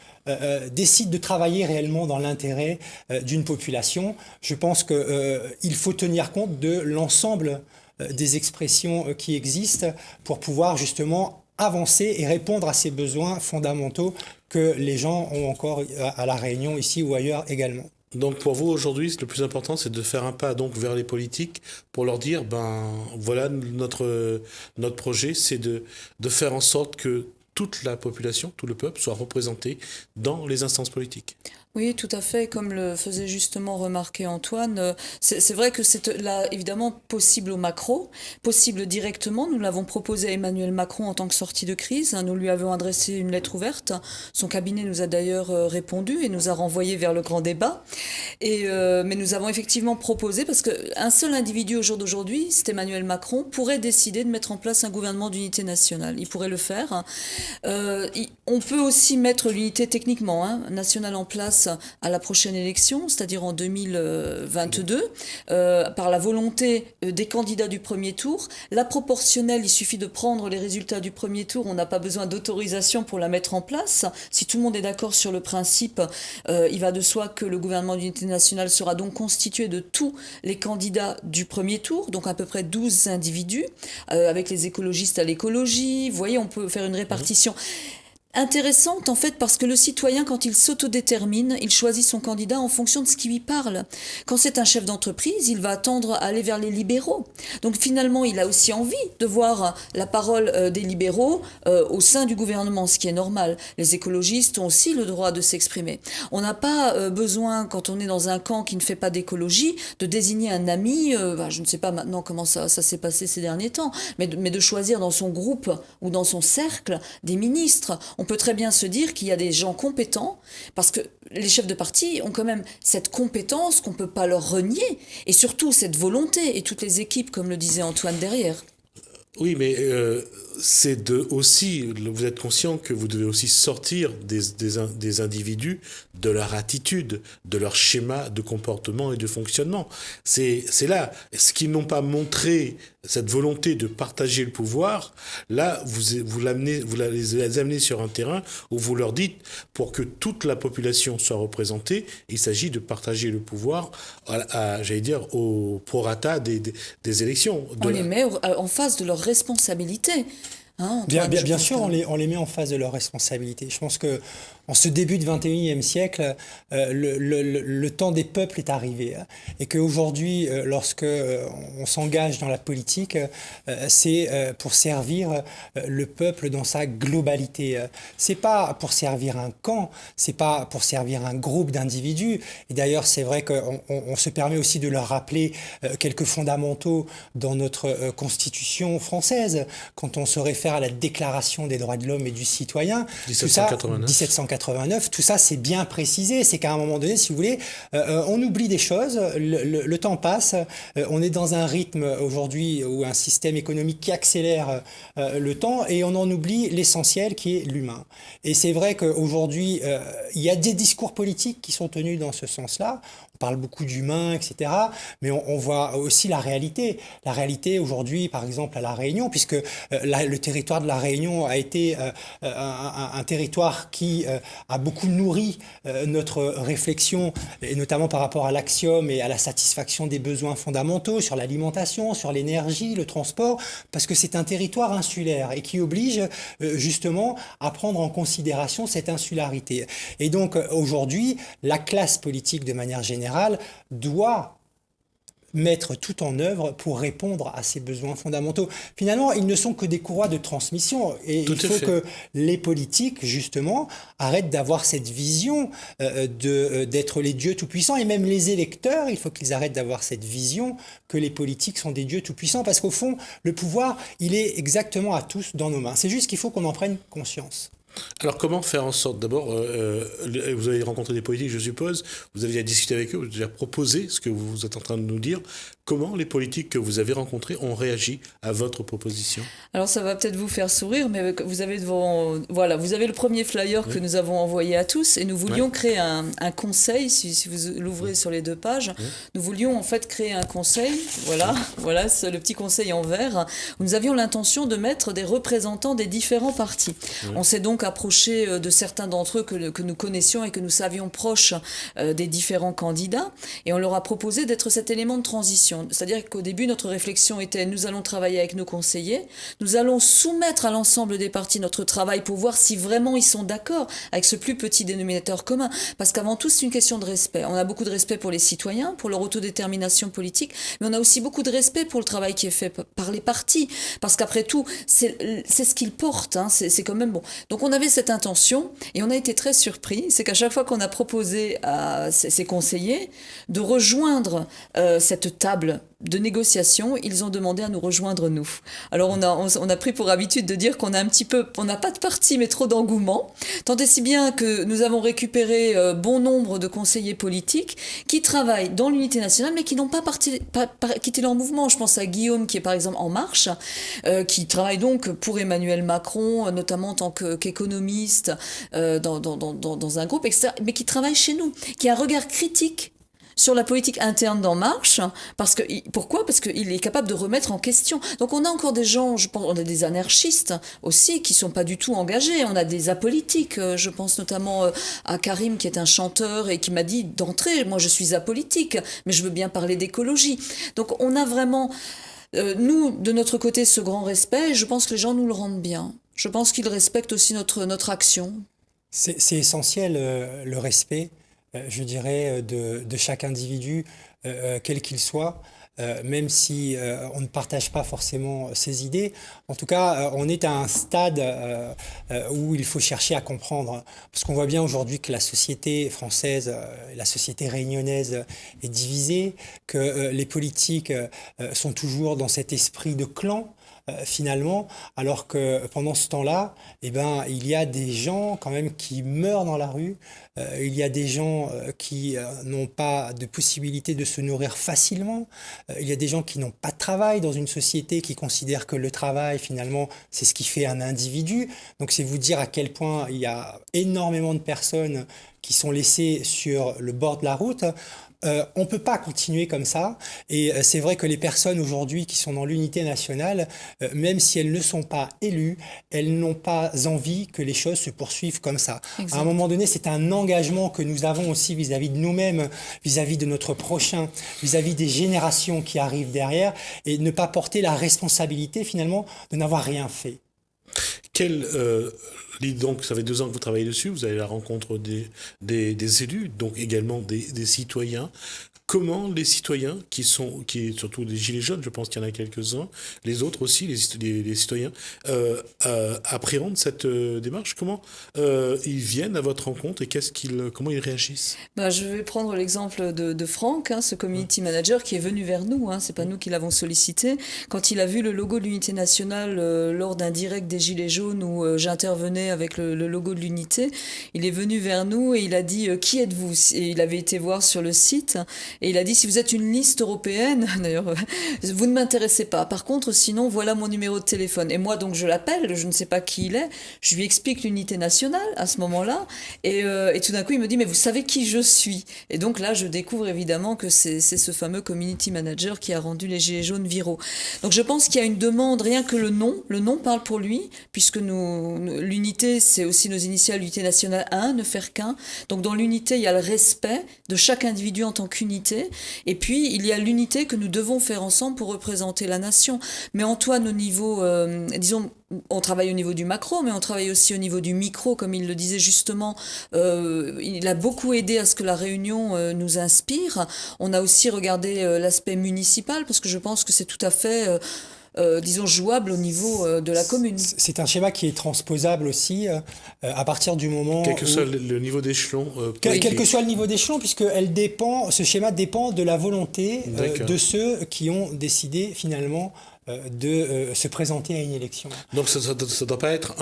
décide de travailler réellement dans l'intérêt d'une population, je pense qu'il faut tenir compte de l'ensemble des expressions qui existent pour pouvoir justement avancer et répondre à ces besoins fondamentaux que les gens ont encore à La Réunion, ici ou ailleurs également. Donc pour vous aujourd'hui, le plus important, c'est de faire un pas donc vers les politiques pour leur dire, voilà notre projet, c'est de faire en sorte que toute la population, tout le peuple soit représenté dans les instances politiques. Oui, tout à fait. Comme le faisait justement remarquer Antoine, c'est vrai que c'est là évidemment possible au macro, possible directement. Nous l'avons proposé à Emmanuel Macron en tant que sortie de crise. Nous lui avions adressé une lettre ouverte. Son cabinet nous a d'ailleurs répondu et nous a renvoyé vers le grand débat. Mais nous avons effectivement proposé, parce qu'un seul individu au jour d'aujourd'hui, c'est Emmanuel Macron, pourrait décider de mettre en place un gouvernement d'unité nationale. Il pourrait le faire. On peut aussi mettre l'unité techniquement nationale en place à la prochaine élection, c'est-à-dire en 2022, par la volonté des candidats du premier tour. La proportionnelle, il suffit de prendre les résultats du premier tour, on n'a pas besoin d'autorisation pour la mettre en place. Si tout le monde est d'accord sur le principe, il va de soi que le gouvernement d'unité nationale sera donc constitué de tous les candidats du premier tour, donc à peu près 12 individus, avec les écologistes à l'écologie. Vous voyez, on peut faire une répartition intéressante en fait, parce que le citoyen, quand il s'autodétermine, il choisit son candidat en fonction de ce qui lui parle. Quand c'est un chef d'entreprise, il va tendre à aller vers les libéraux. Donc finalement, il a aussi envie de voir la parole des libéraux au sein du gouvernement, ce qui est normal. Les écologistes ont aussi le droit de s'exprimer. On n'a pas besoin, quand on est dans un camp qui ne fait pas d'écologie, de désigner un ami, je ne sais pas maintenant comment ça s'est passé ces derniers temps, mais de choisir dans son groupe ou dans son cercle des ministres. On peut très bien se dire qu'il y a des gens compétents, parce que les chefs de parti ont quand même cette compétence qu'on ne peut pas leur renier, et surtout cette volonté, et toutes les équipes, comme le disait Antoine derrière. Oui, mais c'est aussi, vous êtes conscient que vous devez aussi sortir des individus de leur attitude, de leur schéma de comportement et de fonctionnement. C'est là, ce qu'ils n'ont pas montré, cette volonté de partager le pouvoir, là, vous les amenez sur un terrain où vous leur dites, pour que toute la population soit représentée, il s'agit de partager le pouvoir, j'allais dire, au prorata des élections. On les met en face de leurs responsabilités. Hein, Antoine, Bien sûr, on les met en face de leurs responsabilités. Je pense que en ce début du XXIe siècle, le temps des peuples est arrivé. Hein, et qu'aujourd'hui, lorsque on s'engage dans la politique, c'est pour servir le peuple dans sa globalité. C'est pas pour servir un camp, c'est pas pour servir un groupe d'individus. Et d'ailleurs, c'est vrai qu'on se permet aussi de leur rappeler quelques fondamentaux dans notre Constitution française, quand on se réfère à la Déclaration des droits de l'homme et du citoyen. 1789, tout ça, c'est bien précisé. C'est qu'à un moment donné, si vous voulez, on oublie des choses, le temps passe, on est dans un rythme aujourd'hui ou un système économique qui accélère le temps et on en oublie l'essentiel qui est l'humain. Et c'est vrai qu'aujourd'hui, il y a des discours politiques qui sont tenus dans ce sens-là. On parle beaucoup d'humain, etc. Mais on voit aussi la réalité. La réalité aujourd'hui, par exemple, à La Réunion, puisque le territoire de La Réunion a été un territoire qui a beaucoup nourri notre réflexion, et notamment par rapport à l'axiome et à la satisfaction des besoins fondamentaux sur l'alimentation, sur l'énergie, le transport, parce que c'est un territoire insulaire et qui oblige justement à prendre en considération cette insularité. Et donc aujourd'hui, la classe politique de manière générale doit mettre tout en œuvre pour répondre à ces besoins fondamentaux. Finalement, ils ne sont que des courroies de transmission et il faut que les politiques, justement, arrêtent d'avoir cette vision d'être les dieux tout-puissants et même les électeurs, il faut qu'ils arrêtent d'avoir cette vision que les politiques sont des dieux tout-puissants parce qu'au fond, le pouvoir, il est exactement à tous dans nos mains. C'est juste qu'il faut qu'on en prenne conscience. Alors comment faire en sorte, d'abord, vous avez rencontré des politiques, je suppose, vous avez déjà discuté avec eux, vous avez déjà proposé ce que vous êtes en train de nous dire. Comment les politiques que vous avez rencontrés ont réagi à votre proposition? Alors ça va peut-être vous faire sourire, mais vous avez vous avez le premier flyer que nous avons envoyé à tous et nous voulions créer un conseil, si vous l'ouvrez sur les 2 pages, nous voulions en fait créer un conseil, voilà c'est le petit conseil en vert, où nous avions l'intention de mettre des représentants des différents partis. On s'est donc approché de certains d'entre eux que nous connaissions et que nous savions proches des différents candidats et on leur a proposé d'être cet élément de transition. C'est-à-dire qu'au début, notre réflexion était nous allons travailler avec nos conseillers, nous allons soumettre à l'ensemble des partis notre travail pour voir si vraiment ils sont d'accord avec ce plus petit dénominateur commun. Parce qu'avant tout, c'est une question de respect. On a beaucoup de respect pour les citoyens, pour leur autodétermination politique, mais on a aussi beaucoup de respect pour le travail qui est fait par les partis. Parce qu'après tout, c'est ce qu'ils portent. Hein, c'est quand même bon. Donc on avait cette intention et on a été très surpris. C'est qu'à chaque fois qu'on a proposé à ces conseillers de rejoindre cette table de négociation, ils ont demandé à nous rejoindre nous. Alors on a pris pour habitude de dire qu'on a on n'a pas de parti mais trop d'engouement, tant et si bien que nous avons récupéré bon nombre de conseillers politiques qui travaillent dans l'unité nationale mais qui n'ont pas quitté leur mouvement. Je pense à Guillaume qui est par exemple En Marche, qui travaille donc pour Emmanuel Macron, notamment en tant qu'économiste dans un groupe, etc., mais qui travaille chez nous, qui a un regard critique sur la politique interne d'En Marche, pourquoi ? Parce qu'il est capable de remettre en question. Donc on a encore des gens, je pense, on a des anarchistes aussi qui sont pas du tout engagés, on a des apolitiques, je pense notamment à Karim qui est un chanteur et qui m'a dit d'entrée, moi je suis apolitique, mais je veux bien parler d'écologie. Donc on a vraiment, nous, de notre côté, ce grand respect, et je pense que les gens nous le rendent bien. Je pense qu'ils respectent aussi notre action. C'est essentiel, le respect. Je dirais, de chaque individu, quel qu'il soit, même si on ne partage pas forcément ses idées. En tout cas, on est à un stade où il faut chercher à comprendre. Parce qu'on voit bien aujourd'hui que la société française, la société réunionnaise est divisée, que les politiques sont toujours dans cet esprit de clan. finalement, alors que pendant ce temps-là, eh ben, il y a des gens quand même qui meurent dans la rue, il y a des gens qui n'ont pas de possibilité de se nourrir facilement, il y a des gens qui n'ont pas de travail dans une société qui considère que le travail, finalement, c'est ce qui fait un individu. Donc c'est vous dire à quel point il y a énormément de personnes qui sont laissées sur le bord de la route. On ne peut pas continuer comme ça. Et c'est vrai que les personnes aujourd'hui qui sont dans l'unité nationale, même si elles ne sont pas élues, elles n'ont pas envie que les choses se poursuivent comme ça. Exact. À un moment donné, c'est un engagement que nous avons aussi vis-à-vis de nous-mêmes, vis-à-vis de notre prochain, vis-à-vis des générations qui arrivent derrière, et ne pas porter la responsabilité finalement de n'avoir rien fait. Donc, ça fait 2 ans que vous travaillez dessus, vous avez la rencontre des élus, donc également des citoyens. Comment les citoyens, qui surtout des gilets jaunes, je pense qu'il y en a quelques-uns, les autres aussi, les citoyens, appréhendent cette démarche? Comment ils viennent à votre rencontre et comment ils réagissent? Je vais prendre l'exemple de Franck, hein, ce community manager qui est venu vers nous, hein, c'est pas nous qui l'avons sollicité. Quand il a vu le logo de l'unité nationale lors d'un direct des Gilets jaunes où j'intervenais avec le logo de l'unité, il est venu vers nous et il a dit qui êtes-vous? Et il avait été voir sur le site et il a dit si vous êtes une liste européenne, d'ailleurs, vous ne m'intéressez pas. Par contre, sinon, voilà mon numéro de téléphone. Et moi, donc, je l'appelle, je ne sais pas qui il est, je lui explique l'unité nationale à ce moment-là et tout d'un coup, il me dit mais vous savez qui je suis? Et donc là, je découvre évidemment que c'est ce fameux community manager qui a rendu les Gilets jaunes viraux. Donc je pense qu'il y a une demande, rien que le nom parle pour lui, puisque l'unité, c'est aussi nos initiales, l'unité nationale 1, ne faire qu'un. Donc dans l'unité, il y a le respect de chaque individu en tant qu'unité, et puis il y a l'unité que nous devons faire ensemble pour représenter la nation. Mais Antoine, au niveau, disons, on travaille au niveau du macro, mais on travaille aussi au niveau du micro, comme il le disait justement. Il a beaucoup aidé à ce que la réunion nous inspire. On a aussi regardé l'aspect municipal, parce que je pense que c'est tout à fait... disons, jouable au niveau de la commune. C'est un schéma qui est transposable aussi à partir du moment Quel que soit le niveau d'échelon. Quel que soit le niveau d'échelon, puisque ce schéma dépend de la volonté de ceux qui ont décidé finalement de se présenter à une élection. Donc ça ne doit pas être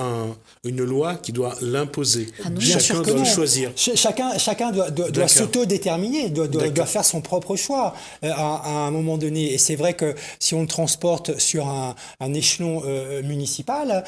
une loi qui doit l'imposer. Chacun doit le choisir. Chacun doit s'autodéterminer, doit faire son propre choix à un moment donné. Et c'est vrai que si on le transporte sur un échelon municipal,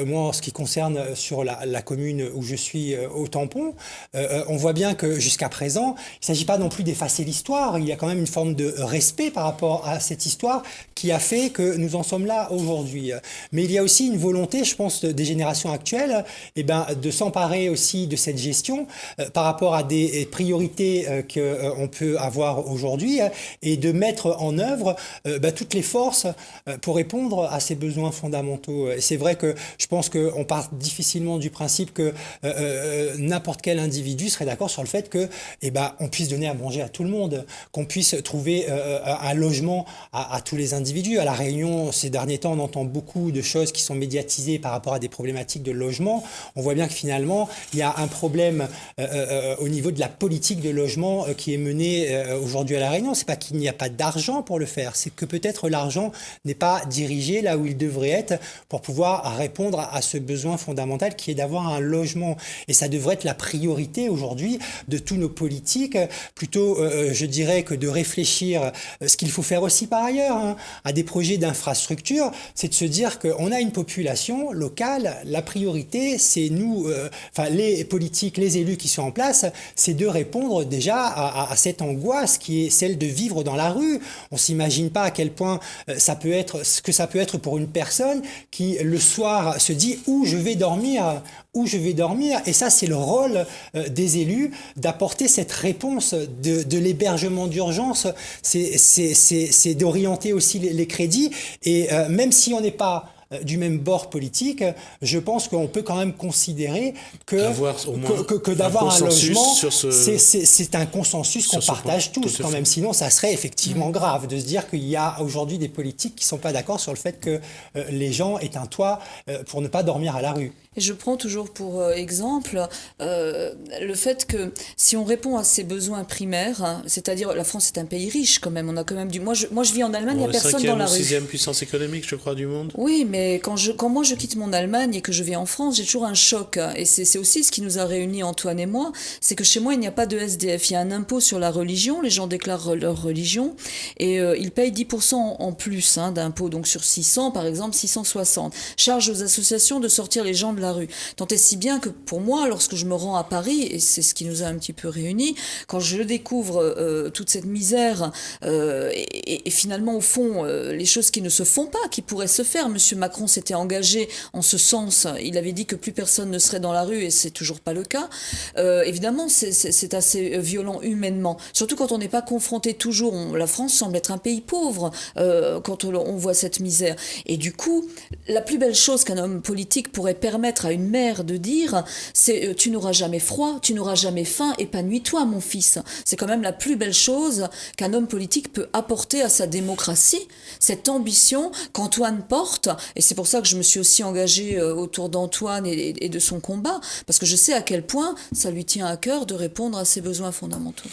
moi en ce qui concerne sur la commune où je suis au tampon, on voit bien que jusqu'à présent, il ne s'agit pas non plus d'effacer l'histoire. Il y a quand même une forme de respect par rapport à cette histoire qui a fait que nous en sommes là aujourd'hui. Mais il y a aussi une volonté, je pense, des générations actuelles, de s'emparer aussi de cette gestion par rapport à des priorités qu'on peut avoir aujourd'hui et de mettre en œuvre toutes les forces pour répondre à ces besoins fondamentaux. Et c'est vrai que je pense qu'on part difficilement du principe que n'importe quel individu serait d'accord sur le fait que on puisse donner à manger à tout le monde, qu'on puisse trouver un logement à tous les individus. À La Réunion, ces derniers temps, on entend beaucoup de choses qui sont médiatisées par rapport à des problématiques de logement. On voit bien que finalement, il y a un problème au niveau de la politique de logement qui est menée aujourd'hui à La Réunion. C'est pas qu'il n'y a pas d'argent pour le faire, c'est que peut-être l'argent n'est pas dirigé là où il devrait être pour pouvoir répondre à ce besoin fondamental qui est d'avoir un logement. Et ça devrait être la priorité aujourd'hui de tous nos politiques, plutôt, je dirais, que de réfléchir, ce qu'il faut faire aussi par ailleurs, à des projets d'infrastructure, c'est de se dire qu'on a une population locale, la priorité, c'est nous, les politiques, les élus qui sont en place, c'est de répondre déjà à cette angoisse qui est celle de vivre dans la rue. On s'imagine pas à quel point ce que ça peut être pour une personne qui, le soir, se dit où je vais dormir. Et ça, c'est le rôle des élus d'apporter cette réponse de l'hébergement d'urgence. C'est d'orienter aussi les crédits. Et même si on n'est pas du même bord politique, je pense qu'on peut quand même considérer que d'avoir un logement, c'est un consensus qu'on partage tous quand même. Sinon, ça serait effectivement grave de se dire qu'il y a aujourd'hui des politiques qui ne sont pas d'accord sur le fait que les gens aient un toit pour ne pas dormir à la rue. Et je prends toujours pour exemple le fait que si on répond à ses besoins primaires, hein, c'est-à-dire la France est un pays riche quand même, on a quand même du... Moi je vis en Allemagne, il n'y a personne dans la rue. 5e ou 6e puissance économique, je crois, du monde. Oui, mais quand moi je quitte mon Allemagne et que je vais en France, j'ai toujours un choc. Et c'est aussi ce qui nous a réunis, Antoine et moi, c'est que chez moi, il n'y a pas de SDF. Il y a un impôt sur la religion, les gens déclarent leur religion, et ils payent 10% en plus d'impôt. Donc sur 600, par exemple, 660. Charge aux associations de sortir les gens de la rue. Tant et si bien que pour moi, lorsque je me rends à Paris, et c'est ce qui nous a un petit peu réunis, quand je découvre toute cette misère, et finalement, au fond, les choses qui ne se font pas, qui pourraient se faire. Monsieur Macron s'était engagé en ce sens. Il avait dit que plus personne ne serait dans la rue, et c'est toujours pas le cas. Évidemment, c'est assez violent humainement. Surtout quand on n'est pas confronté toujours. La France semble être un pays pauvre quand on voit cette misère. Et du coup, la plus belle chose qu'un homme politique pourrait permettre à une mère de dire, c'est tu n'auras jamais froid, tu n'auras jamais faim, épanouis-toi, mon fils. C'est quand même la plus belle chose qu'un homme politique peut apporter à sa démocratie, cette ambition qu'Antoine porte, et c'est pour ça que je me suis aussi engagée autour d'Antoine et de son combat, parce que je sais à quel point ça lui tient à cœur de répondre à ses besoins fondamentaux.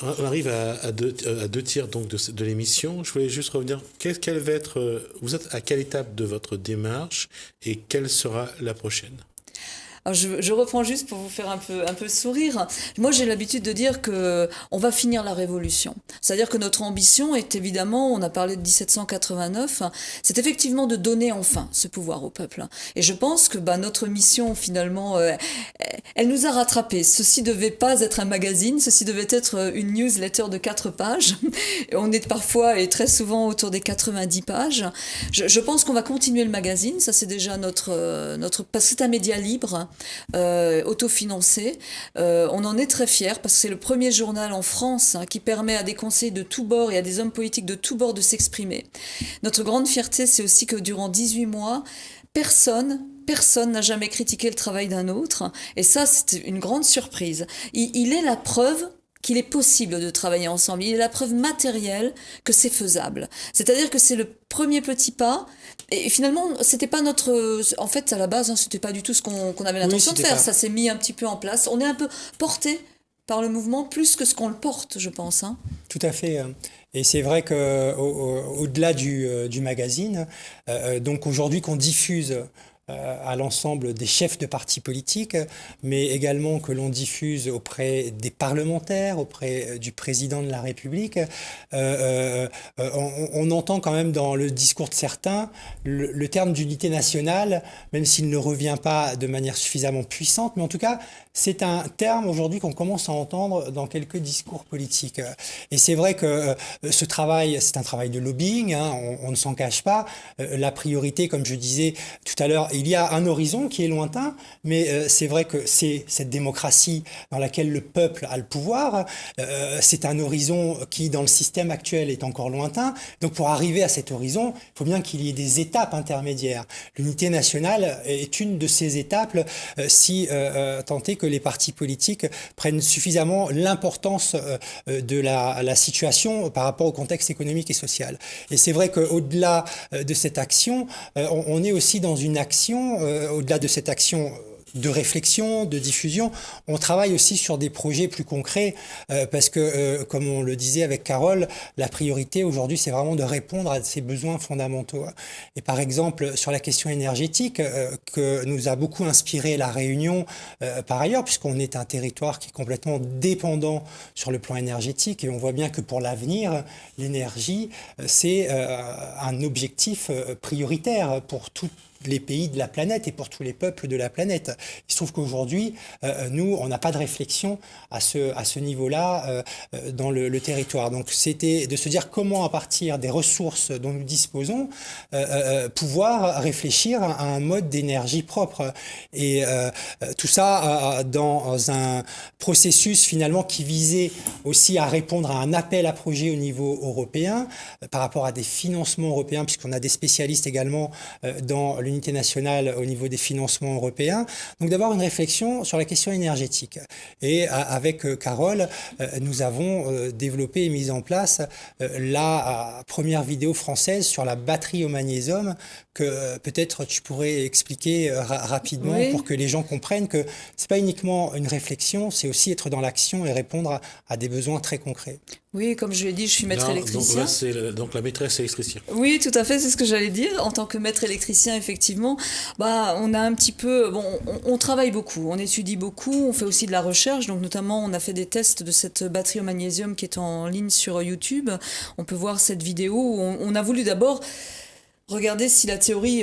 On arrive à deux tiers donc de l'émission. Je voulais juste revenir. Quelle va être, vous êtes à quelle étape de votre démarche et quelle sera la prochaine? Alors je reprends juste pour vous faire un peu sourire. Moi, j'ai l'habitude de dire que on va finir la révolution. C'est-à-dire que notre ambition est évidemment, on a parlé de 1789, c'est effectivement de donner enfin ce pouvoir au peuple. Et je pense que notre mission, finalement, elle nous a rattrapés. Ceci devait pas être un magazine, ceci devait être une newsletter de 4 pages. Et on est parfois et très souvent autour des 90 pages. Je pense qu'on va continuer le magazine. Ça, c'est déjà notre parce que c'est un média libre. Autofinancé. On en est très fiers parce que c'est le premier journal en France qui permet à des conseillers de tous bords et à des hommes politiques de tous bords de s'exprimer. Notre grande fierté, c'est aussi que durant 18 mois, personne n'a jamais critiqué le travail d'un autre. Et ça, c'est une grande surprise. Il est la preuve qu'il est possible de travailler ensemble. Il est la preuve matérielle que c'est faisable. C'est-à-dire que c'est le premier petit pas. Et finalement, c'était pas notre... En fait, à la base, c'était pas du tout ce qu'on avait l'intention de faire. Ça s'est mis un petit peu en place. On est un peu porté par le mouvement plus que ce qu'on le porte, je pense. Tout à fait. Et c'est vrai qu'au-delà du magazine, donc aujourd'hui qu'on diffuse à l'ensemble des chefs de partis politiques, mais également que l'on diffuse auprès des parlementaires, auprès du président de la République. On entend quand même dans le discours de certains le terme d'unité nationale, même s'il ne revient pas de manière suffisamment puissante, mais en tout cas, c'est un terme aujourd'hui qu'on commence à entendre dans quelques discours politiques. Et c'est vrai que ce travail, c'est un travail de lobbying, on ne s'en cache pas. La priorité, comme je disais tout à l'heure, il y a un horizon qui est lointain, mais c'est vrai que c'est cette démocratie dans laquelle le peuple a le pouvoir. C'est un horizon qui, dans le système actuel, est encore lointain. Donc pour arriver à cet horizon, il faut bien qu'il y ait des étapes intermédiaires. L'unité nationale est une de ces étapes, si tant est que les partis politiques prennent suffisamment l'importance de la situation par rapport au contexte économique et social. Et c'est vrai qu'au-delà de cette action, on est aussi dans une action, au-delà de cette action de réflexion, de diffusion, on travaille aussi sur des projets plus concrets parce que, comme on le disait avec Carole, la priorité aujourd'hui, c'est vraiment de répondre à ces besoins fondamentaux. Et par exemple, sur la question énergétique, que nous a beaucoup inspiré la Réunion par ailleurs, puisqu'on est un territoire qui est complètement dépendant sur le plan énergétique et on voit bien que pour l'avenir, l'énergie, c'est un objectif prioritaire pour toutes les pays de la planète et pour tous les peuples de la planète. Il se trouve qu'aujourd'hui, nous, on n'a pas de réflexion à ce niveau-là dans le territoire. Donc, c'était de se dire comment, à partir des ressources dont nous disposons, pouvoir réfléchir à un mode d'énergie propre. Et tout ça dans un processus, finalement, qui visait aussi à répondre à un appel à projet au niveau européen par rapport à des financements européens, puisqu'on a des spécialistes également dans le l'unité nationale au niveau des financements européens, donc d'avoir une réflexion sur la question énergétique. Et avec Carole, nous avons développé et mis en place la première vidéo française sur la batterie au magnésium que peut-être tu pourrais expliquer rapidement Oui. pour que les gens comprennent que c'est pas uniquement une réflexion, c'est aussi être dans l'action et répondre à des besoins très concrets. Oui, comme je l'ai dit, je suis maître Là, électricien. donc, là, donc la maîtresse électricien. Oui, tout à fait, c'est ce que j'allais dire. En tant que maître électricien, effectivement, on a un petit peu, on travaille beaucoup, on étudie beaucoup, on fait aussi de la recherche. Donc, notamment, on a fait des tests de cette batterie au magnésium qui est en ligne sur YouTube. On peut voir cette vidéo où on a voulu d'abord regarder si la théorie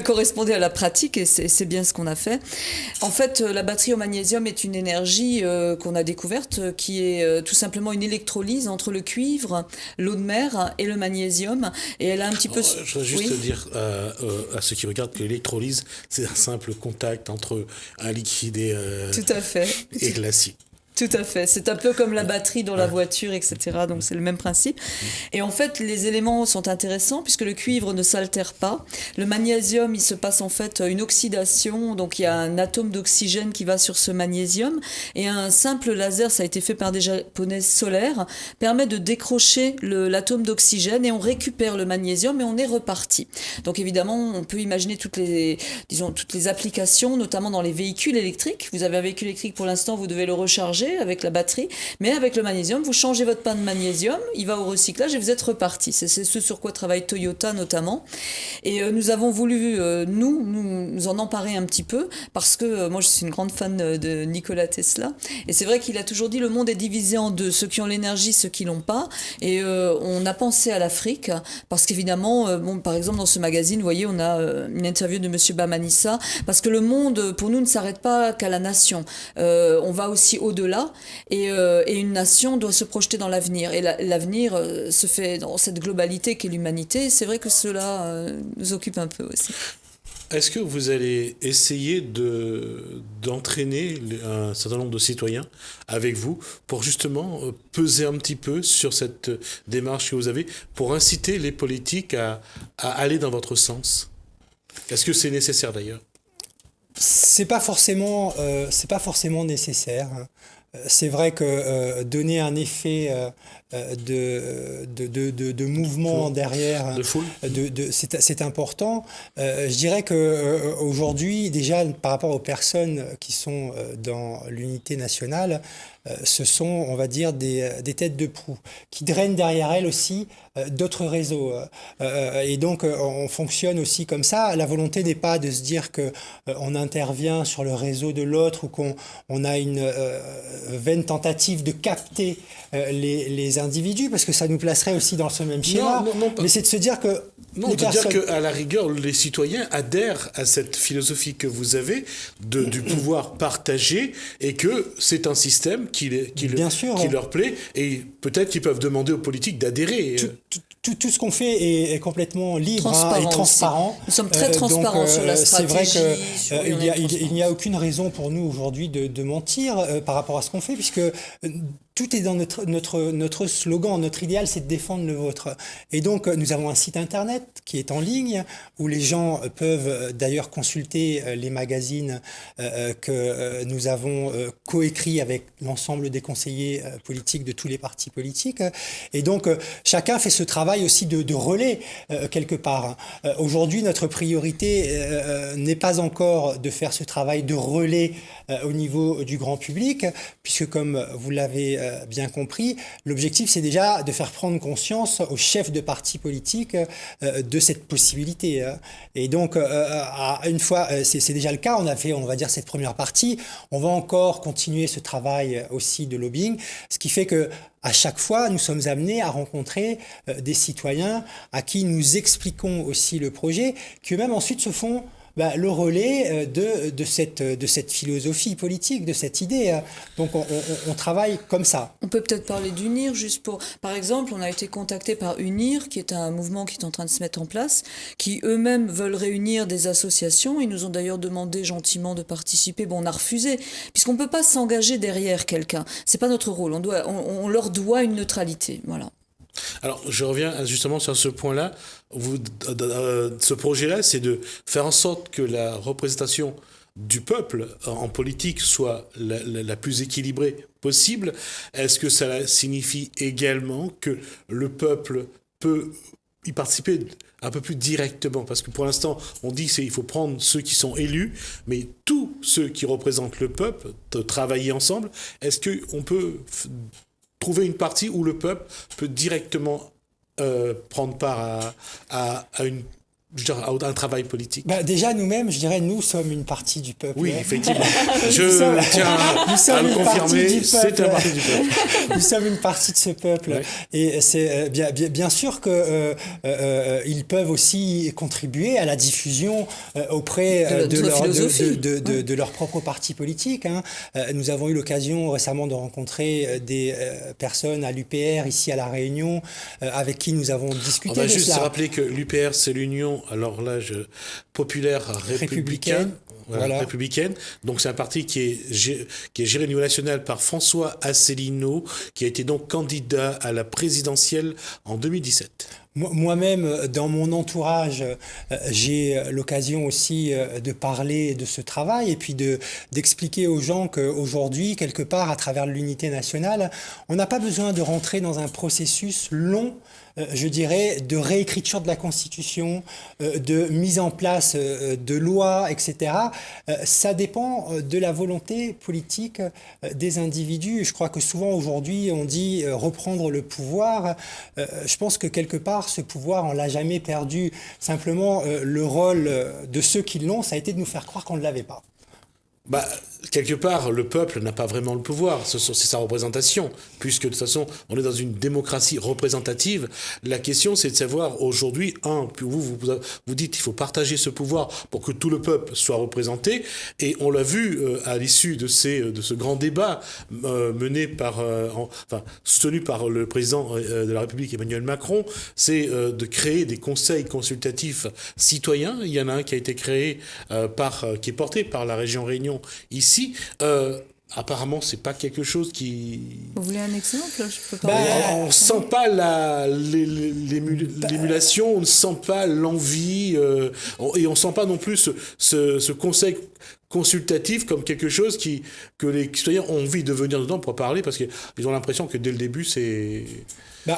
correspondait à la pratique, et c'est bien ce qu'on a fait. En fait, la batterie au magnésium est une énergie qu'on a découverte, qui est tout simplement une électrolyse entre le cuivre, l'eau de mer et le magnésium. Et elle a un petit peu... Je voudrais juste Oui. dire à ceux qui regardent que l'électrolyse, c'est un simple contact entre un liquide Tout à fait. et de l'acide. Tout à fait. C'est un peu comme la batterie dans la voiture, etc. Donc c'est le même principe. Et en fait, les éléments sont intéressants puisque le cuivre ne s'altère pas. Le magnésium, il se passe en fait une oxydation. Donc il y a un atome d'oxygène qui va sur ce magnésium. Et un simple laser, ça a été fait par des japonais solaires, permet de décrocher l'atome d'oxygène et on récupère le magnésium et on est reparti. Donc évidemment, on peut imaginer toutes les applications, notamment dans les véhicules électriques. Vous avez un véhicule électrique pour l'instant, vous devez le recharger avec la batterie, mais avec le magnésium, vous changez votre pain de magnésium, il va au recyclage et vous êtes reparti. C'est ce sur quoi travaille Toyota notamment. Et nous avons voulu, nous en emparer un petit peu, parce que moi je suis une grande fan de Nikola Tesla, et c'est vrai qu'il a toujours dit le monde est divisé en deux, ceux qui ont l'énergie, ceux qui l'ont pas, et on a pensé à l'Afrique, parce qu'évidemment, par exemple dans ce magazine, vous voyez, on a une interview de Monsieur Bamanissa, parce que le monde, pour nous, ne s'arrête pas qu'à la nation. On va aussi au-delà, et une nation doit se projeter dans l'avenir. Et l'avenir se fait dans cette globalité qu'est l'humanité. C'est vrai que cela nous occupe un peu aussi. Est-ce que vous allez essayer d'entraîner un certain nombre de citoyens avec vous pour justement peser un petit peu sur cette démarche que vous avez, pour inciter les politiques à aller dans votre sens? Est-ce que c'est nécessaire d'ailleurs? C'est pas forcément nécessaire. C'est vrai que donner un effet de mouvement derrière, De foule. c'est important. Je dirais que aujourd'hui, déjà par rapport aux personnes qui sont dans l'unité nationale, ce sont, on va dire, des têtes de proue qui drainent derrière elles aussi d'autres réseaux. Et donc, on fonctionne aussi comme ça. La volonté n'est pas de se dire que on intervient sur le réseau de l'autre ou qu'on a une vaine tentative de capter les individus, parce que ça nous placerait aussi dans ce même schéma. Non, pas. Mais c'est de se dire que Non, les de dire personnes... qu'à la rigueur, les citoyens adhèrent à cette philosophie que vous avez du pouvoir partagé, et que c'est un système Bien sûr, qui leur plaît, et peut-être qu'ils peuvent demander aux politiques d'adhérer. Tout ce qu'on fait est complètement libre et transparent. Aussi. Nous sommes très transparents sur la stratégie. C'est vrai qu'il n'y a aucune raison pour nous aujourd'hui de mentir par rapport à ce qu'on fait, puisque tout est dans notre slogan, notre idéal, c'est de défendre le vôtre. Et donc, nous avons un site internet qui est en ligne, où les gens peuvent d'ailleurs consulter les magazines que nous avons coécrits avec l'ensemble des conseillers politiques de tous les partis politiques. Et donc, chacun fait ce travail aussi de relais quelque part. Aujourd'hui, notre priorité n'est pas encore de faire ce travail de relais au niveau du grand public, puisque comme vous l'avez bien compris, l'objectif c'est déjà de faire prendre conscience aux chefs de partis politiques de cette possibilité. Et donc, une fois, c'est déjà le cas, on a fait, on va dire, cette première partie, on va encore continuer ce travail aussi de lobbying, ce qui fait que à chaque fois, nous sommes amenés à rencontrer des citoyens à qui nous expliquons aussi le projet, qui eux-mêmes ensuite se font le relais de cette philosophie politique, de cette idée. Donc on travaille comme ça. On peut peut-être parler d'UNIR, juste pour... Par exemple, on a été contacté par UNIR, qui est un mouvement qui est en train de se mettre en place, qui eux-mêmes veulent réunir des associations. Ils nous ont d'ailleurs demandé gentiment de participer. Bon, on a refusé, puisqu'on ne peut pas s'engager derrière quelqu'un. C'est pas notre rôle. On leur doit une neutralité. Voilà. Alors, je reviens justement sur ce point-là. Ce projet-là, c'est de faire en sorte que la représentation du peuple en politique soit la plus équilibrée possible. Est-ce que ça signifie également que le peuple peut y participer un peu plus directement? Parce que pour l'instant, on dit qu'il faut prendre ceux qui sont élus, mais tous ceux qui représentent le peuple, de travailler ensemble. Est-ce qu'on peut trouver une partie où le peuple peut directement prendre part à un travail politique? Déjà, nous-mêmes, je dirais, nous sommes une partie du peuple. Oui, effectivement. Je tiens à le confirmer, c'est une partie du peuple. Nous sommes une partie de ce peuple. Oui. Et c'est bien sûr qu'ils peuvent aussi contribuer à la diffusion auprès de leur propre parti politique. Hein. Nous avons eu l'occasion récemment de rencontrer des personnes à l'UPR, ici à La Réunion, avec qui nous avons discuté. On va juste se rappeler que l'UPR, c'est l'Union, alors là, populaire républicaine. Voilà. Républicaine. Donc c'est un parti qui est géré au niveau national par François Asselineau, qui a été donc candidat à la présidentielle en 2017. Moi-même, dans mon entourage, j'ai l'occasion aussi de parler de ce travail et puis d'expliquer aux gens qu'aujourd'hui, quelque part, à travers l'unité nationale, on n'a pas besoin de rentrer dans un processus long, je dirais, de réécriture de la Constitution, de mise en place de lois, etc. Ça dépend de la volonté politique des individus. Je crois que souvent aujourd'hui, on dit reprendre le pouvoir. Je pense que quelque part, ce pouvoir, on l'a jamais perdu. Simplement, le rôle de ceux qui l'ont, ça a été de nous faire croire qu'on ne l'avait pas. Quelque part, le peuple n'a pas vraiment le pouvoir, c'est sa représentation, puisque de toute façon, on est dans une démocratie représentative. La question, c'est de savoir aujourd'hui, vous dites qu'il faut partager ce pouvoir pour que tout le peuple soit représenté, et on l'a vu à l'issue de ce grand débat soutenu par le président de la République, Emmanuel Macron, c'est de créer des conseils consultatifs citoyens. Il y en a un qui a été créé qui est porté par la région Réunion ici. Apparemment, c'est pas quelque chose qui... Vous voulez un exemple? Je peux on ne sent pas l'émulation, on ne sent pas l'envie, et on ne sent pas non plus ce conseil consultatif comme quelque chose que les citoyens ont envie de venir dedans pour parler, parce qu'ils ont l'impression que dès le début, c'est...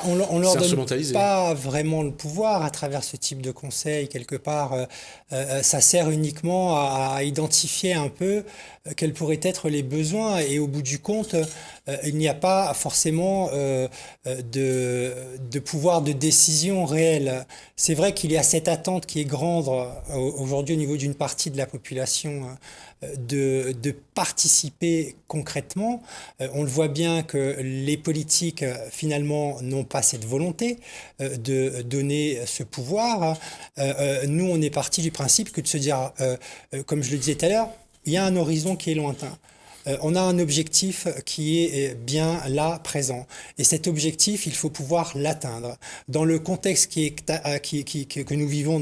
on leur donne pas vraiment le pouvoir à travers ce type de conseil. Quelque part, ça sert uniquement à identifier un peu quels pourraient être les besoins. Et au bout du compte, il n'y a pas forcément de pouvoir de décision réel. C'est vrai qu'il y a cette attente qui est grande aujourd'hui au niveau d'une partie de la population de participer concrètement. On le voit bien que les politiques, finalement, n'ont pas cette volonté de donner ce pouvoir. Nous, on est parti du principe que de se dire, comme je le disais tout à l'heure, il y a un horizon qui est lointain. On a un objectif qui est bien là, présent. Et cet objectif, il faut pouvoir l'atteindre. Dans le contexte que nous vivons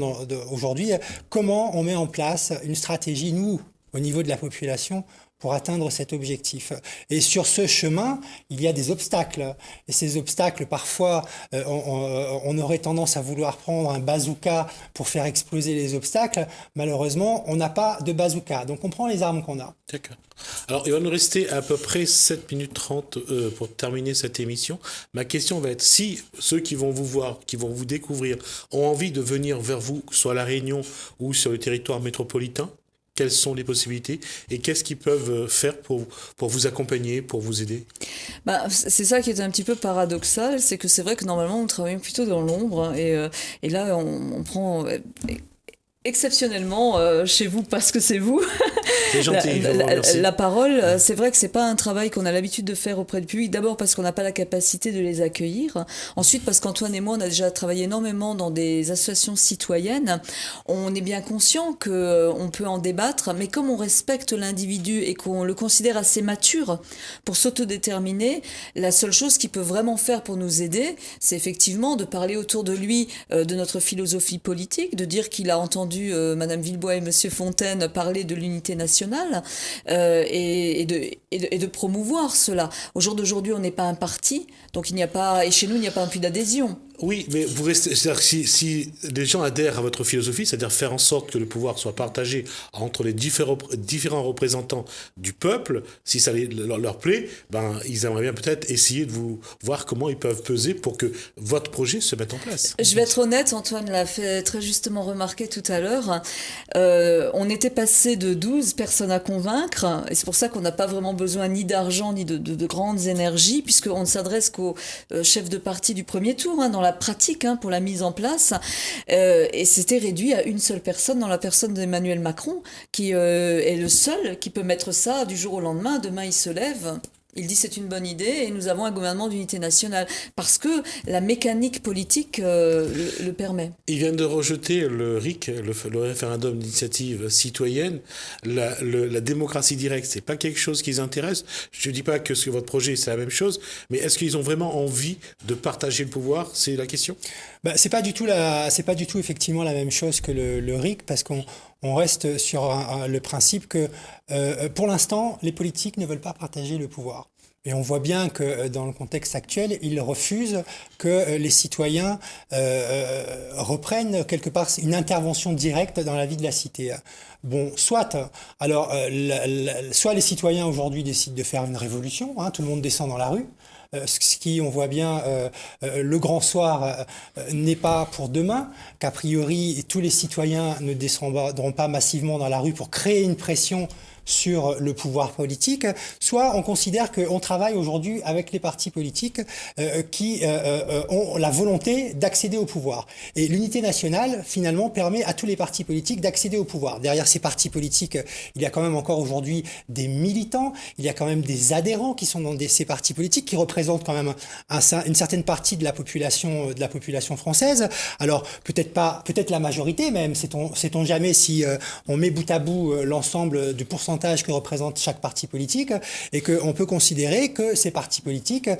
aujourd'hui, comment on met en place une stratégie, nous, au niveau de la population, pour atteindre cet objectif. Et sur ce chemin, il y a des obstacles. Et ces obstacles, parfois, on aurait tendance à vouloir prendre un bazooka pour faire exploser les obstacles. Malheureusement, on n'a pas de bazooka. Donc, on prend les armes qu'on a. D'accord. Alors, il va nous rester à peu près 7 minutes 30 pour terminer cette émission. Ma question va être, si ceux qui vont vous voir, qui vont vous découvrir, ont envie de venir vers vous, soit à La Réunion ou sur le territoire métropolitain, quelles sont les possibilités et qu'est-ce qu'ils peuvent faire pour vous accompagner, pour vous aider? C'est ça qui est un petit peu paradoxal, c'est que c'est vrai que normalement on travaille plutôt dans l'ombre, hein, et là on prend exceptionnellement chez vous parce que c'est vous. C'est gentil, la parole, c'est vrai que c'est pas un travail qu'on a l'habitude de faire auprès du public. D'abord parce qu'on n'a pas la capacité de les accueillir. Ensuite parce qu'Antoine et moi, on a déjà travaillé énormément dans des associations citoyennes. On est bien conscient qu'on peut en débattre, mais comme on respecte l'individu et qu'on le considère assez mature pour s'autodéterminer, la seule chose qu'il peut vraiment faire pour nous aider, c'est effectivement de parler autour de lui de notre philosophie politique, de dire qu'il a entendu Madame Villebois et Monsieur Fontaine parler de l'unité nationale, nationale et de promouvoir cela. Au jour d'aujourd'hui, on n'est pas un parti, donc il n'y a pas, et chez nous, il n'y a pas un puits d'adhésion. Oui, mais vous restez, c'est-à-dire que si les gens adhèrent à votre philosophie, c'est-à-dire faire en sorte que le pouvoir soit partagé entre les différents représentants du peuple, si ça leur plaît, ben, ils aimeraient bien peut-être essayer de vous voir comment ils peuvent peser pour que votre projet se mette en place. Je vais être honnête, Antoine l'a fait très justement remarquer tout à l'heure. On était passé de 12 personnes à convaincre, et c'est pour ça qu'on n'a pas vraiment besoin ni d'argent ni de grandes énergies, puisqu'on ne s'adresse qu'aux chefs de parti du premier tour, dans la pratique, pour la mise en place. Et c'était réduit à une seule personne, dans la personne d'Emmanuel Macron, qui est le seul qui peut mettre ça du jour au lendemain. Demain, il se lève. Il dit c'est une bonne idée et nous avons un gouvernement d'unité nationale parce que la mécanique politique le permet. Ils viennent de rejeter le RIC, le référendum d'initiative citoyenne. La démocratie directe, c'est pas quelque chose qui les intéresse. Je ne dis pas que votre projet c'est la même chose, mais est-ce qu'ils ont vraiment envie de partager le pouvoir? C'est la question. C'est pas du tout effectivement la même chose que le RIC parce qu'on reste sur le principe que pour l'instant les politiques ne veulent pas partager le pouvoir. Et on voit bien que dans le contexte actuel, ils refusent que les citoyens reprennent quelque part une intervention directe dans la vie de la cité. Bon, soit. Alors, soit les citoyens aujourd'hui décident de faire une révolution, tout le monde descend dans la rue. Ce qui, on voit bien, le grand soir n'est pas pour demain, qu'a priori tous les citoyens ne descendront pas massivement dans la rue pour créer une pression sur le pouvoir politique, soit on considère qu'on travaille aujourd'hui avec les partis politiques qui ont la volonté d'accéder au pouvoir. Et l'unité nationale, finalement, permet à tous les partis politiques d'accéder au pouvoir. Derrière ces partis politiques, il y a quand même encore aujourd'hui des militants, il y a quand même des adhérents qui sont dans ces partis politiques, qui représentent quand même une certaine partie de la population française. Alors, peut-être la majorité même, sait-on jamais si on met bout à bout l'ensemble du pourcentage que représente chaque parti politique et qu'on peut considérer que ces partis politiques,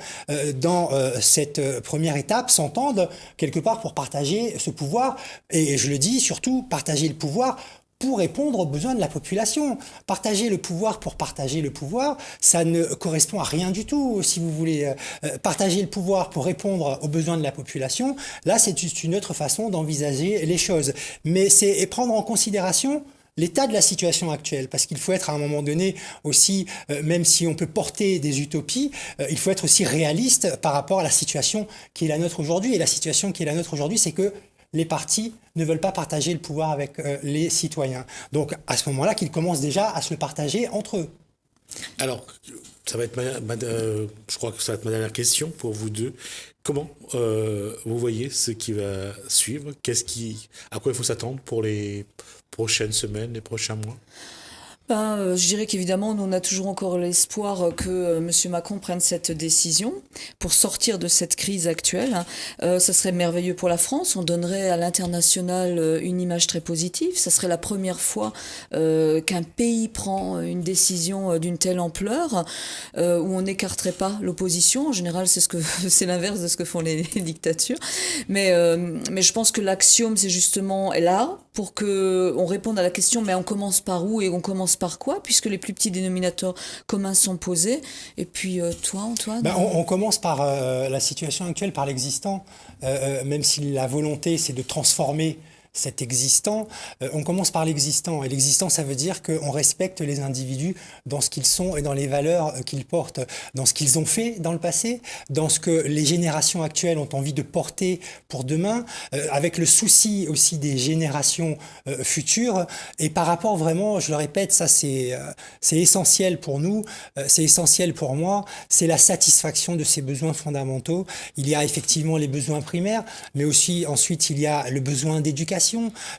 dans cette première étape, s'entendent quelque part pour partager ce pouvoir et je le dis surtout, partager le pouvoir pour répondre aux besoins de la population. Partager le pouvoir pour partager le pouvoir, ça ne correspond à rien du tout. Si vous voulez partager le pouvoir pour répondre aux besoins de la population, là c'est juste une autre façon d'envisager les choses. Mais c'est prendre en considération l'état de la situation actuelle, parce qu'il faut être à un moment donné aussi, même si on peut porter des utopies, il faut être aussi réaliste par rapport à la situation qui est la nôtre aujourd'hui. Et la situation qui est la nôtre aujourd'hui, c'est que les partis ne veulent pas partager le pouvoir avec les citoyens. Donc à ce moment-là, qu'ils commencent déjà à se le partager entre eux. Alors, ça va être je crois que ça va être ma dernière question pour vous deux. Comment vous voyez ce qui va suivre? À quoi il faut s'attendre pour les prochaines semaines, les prochains mois? Je dirais qu'évidemment, nous, on a toujours encore l'espoir que M. Macron prenne cette décision pour sortir de cette crise actuelle. Ça serait merveilleux pour la France. On donnerait à l'international une image très positive. Ça serait la première fois qu'un pays prend une décision d'une telle ampleur où on n'écarterait pas l'opposition. En général, c'est l'inverse de ce que font les dictatures. Mais je pense que l'axiome, c'est justement là pour que on réponde à la question. Mais on commence par où et on commence par quoi, puisque les plus petits dénominateurs communs sont posés. Et puis toi, Antoine? On commence par la situation actuelle, par l'existant, même si la volonté c'est de transformer cet existant, on commence par l'existant. Et l'existant, ça veut dire qu'on respecte les individus dans ce qu'ils sont et dans les valeurs qu'ils portent, dans ce qu'ils ont fait dans le passé, dans ce que les générations actuelles ont envie de porter pour demain, avec le souci aussi des générations futures. Et par rapport vraiment, je le répète, ça c'est essentiel pour nous, c'est essentiel pour moi, c'est la satisfaction de ces besoins fondamentaux. Il y a effectivement les besoins primaires, mais aussi ensuite il y a le besoin d'éducation,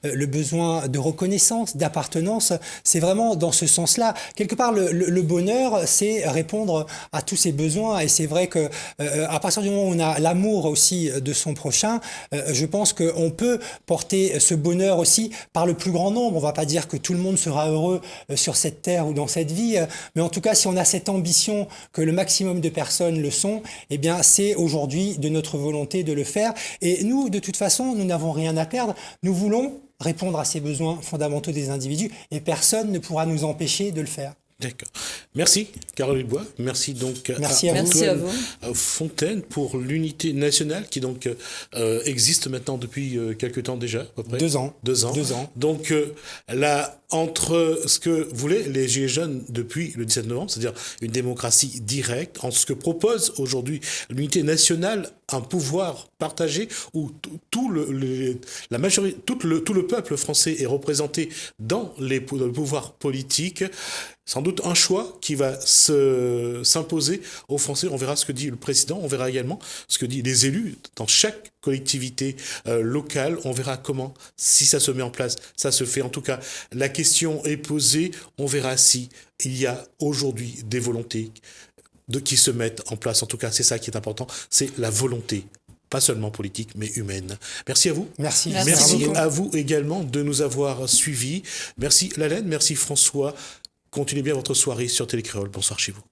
le besoin de reconnaissance, d'appartenance. C'est vraiment dans ce sens-là. Quelque part, le bonheur, c'est répondre à tous ces besoins. Et c'est vrai que à partir du moment où on a l'amour aussi de son prochain, je pense qu'on peut porter ce bonheur aussi par le plus grand nombre. On ne va pas dire que tout le monde sera heureux sur cette terre ou dans cette vie, mais en tout cas, si on a cette ambition que le maximum de personnes le sont, eh bien, c'est aujourd'hui de notre volonté de le faire. Et nous, de toute façon, nous n'avons rien à perdre. Nous voulons répondre à ces besoins fondamentaux des individus et personne ne pourra nous empêcher de le faire. D'accord. Merci, Carole Bois. Merci donc Merci à vous. Merci à Antoine vous. Fontaine pour l'unité nationale qui donc existe maintenant depuis quelque temps déjà, à peu près. 2 ans. 2 ans. 2 ans. Donc là, entre ce que voulaient les Gilets jaunes depuis le 17 novembre, c'est-à-dire une démocratie directe, en ce que propose aujourd'hui l'unité nationale, un pouvoir partagé où tout la majorité, tout le peuple français est représenté dans le pouvoir politique. Sans doute un choix qui va s'imposer aux Français. On verra ce que dit le président, on verra également ce que disent les élus dans chaque collectivité locale. On verra comment, si ça se met en place, ça se fait. En tout cas, la question est posée. On verra si il y a aujourd'hui des volontés qui se mettent en place. En tout cas, c'est ça qui est important, c'est la volonté. Pas seulement politique, mais humaine. Merci à vous. Merci. Merci beaucoup. à vous également de nous avoir suivis. Merci Lalaine, merci François. Continuez bien votre soirée sur Télécréole. Bonsoir chez vous.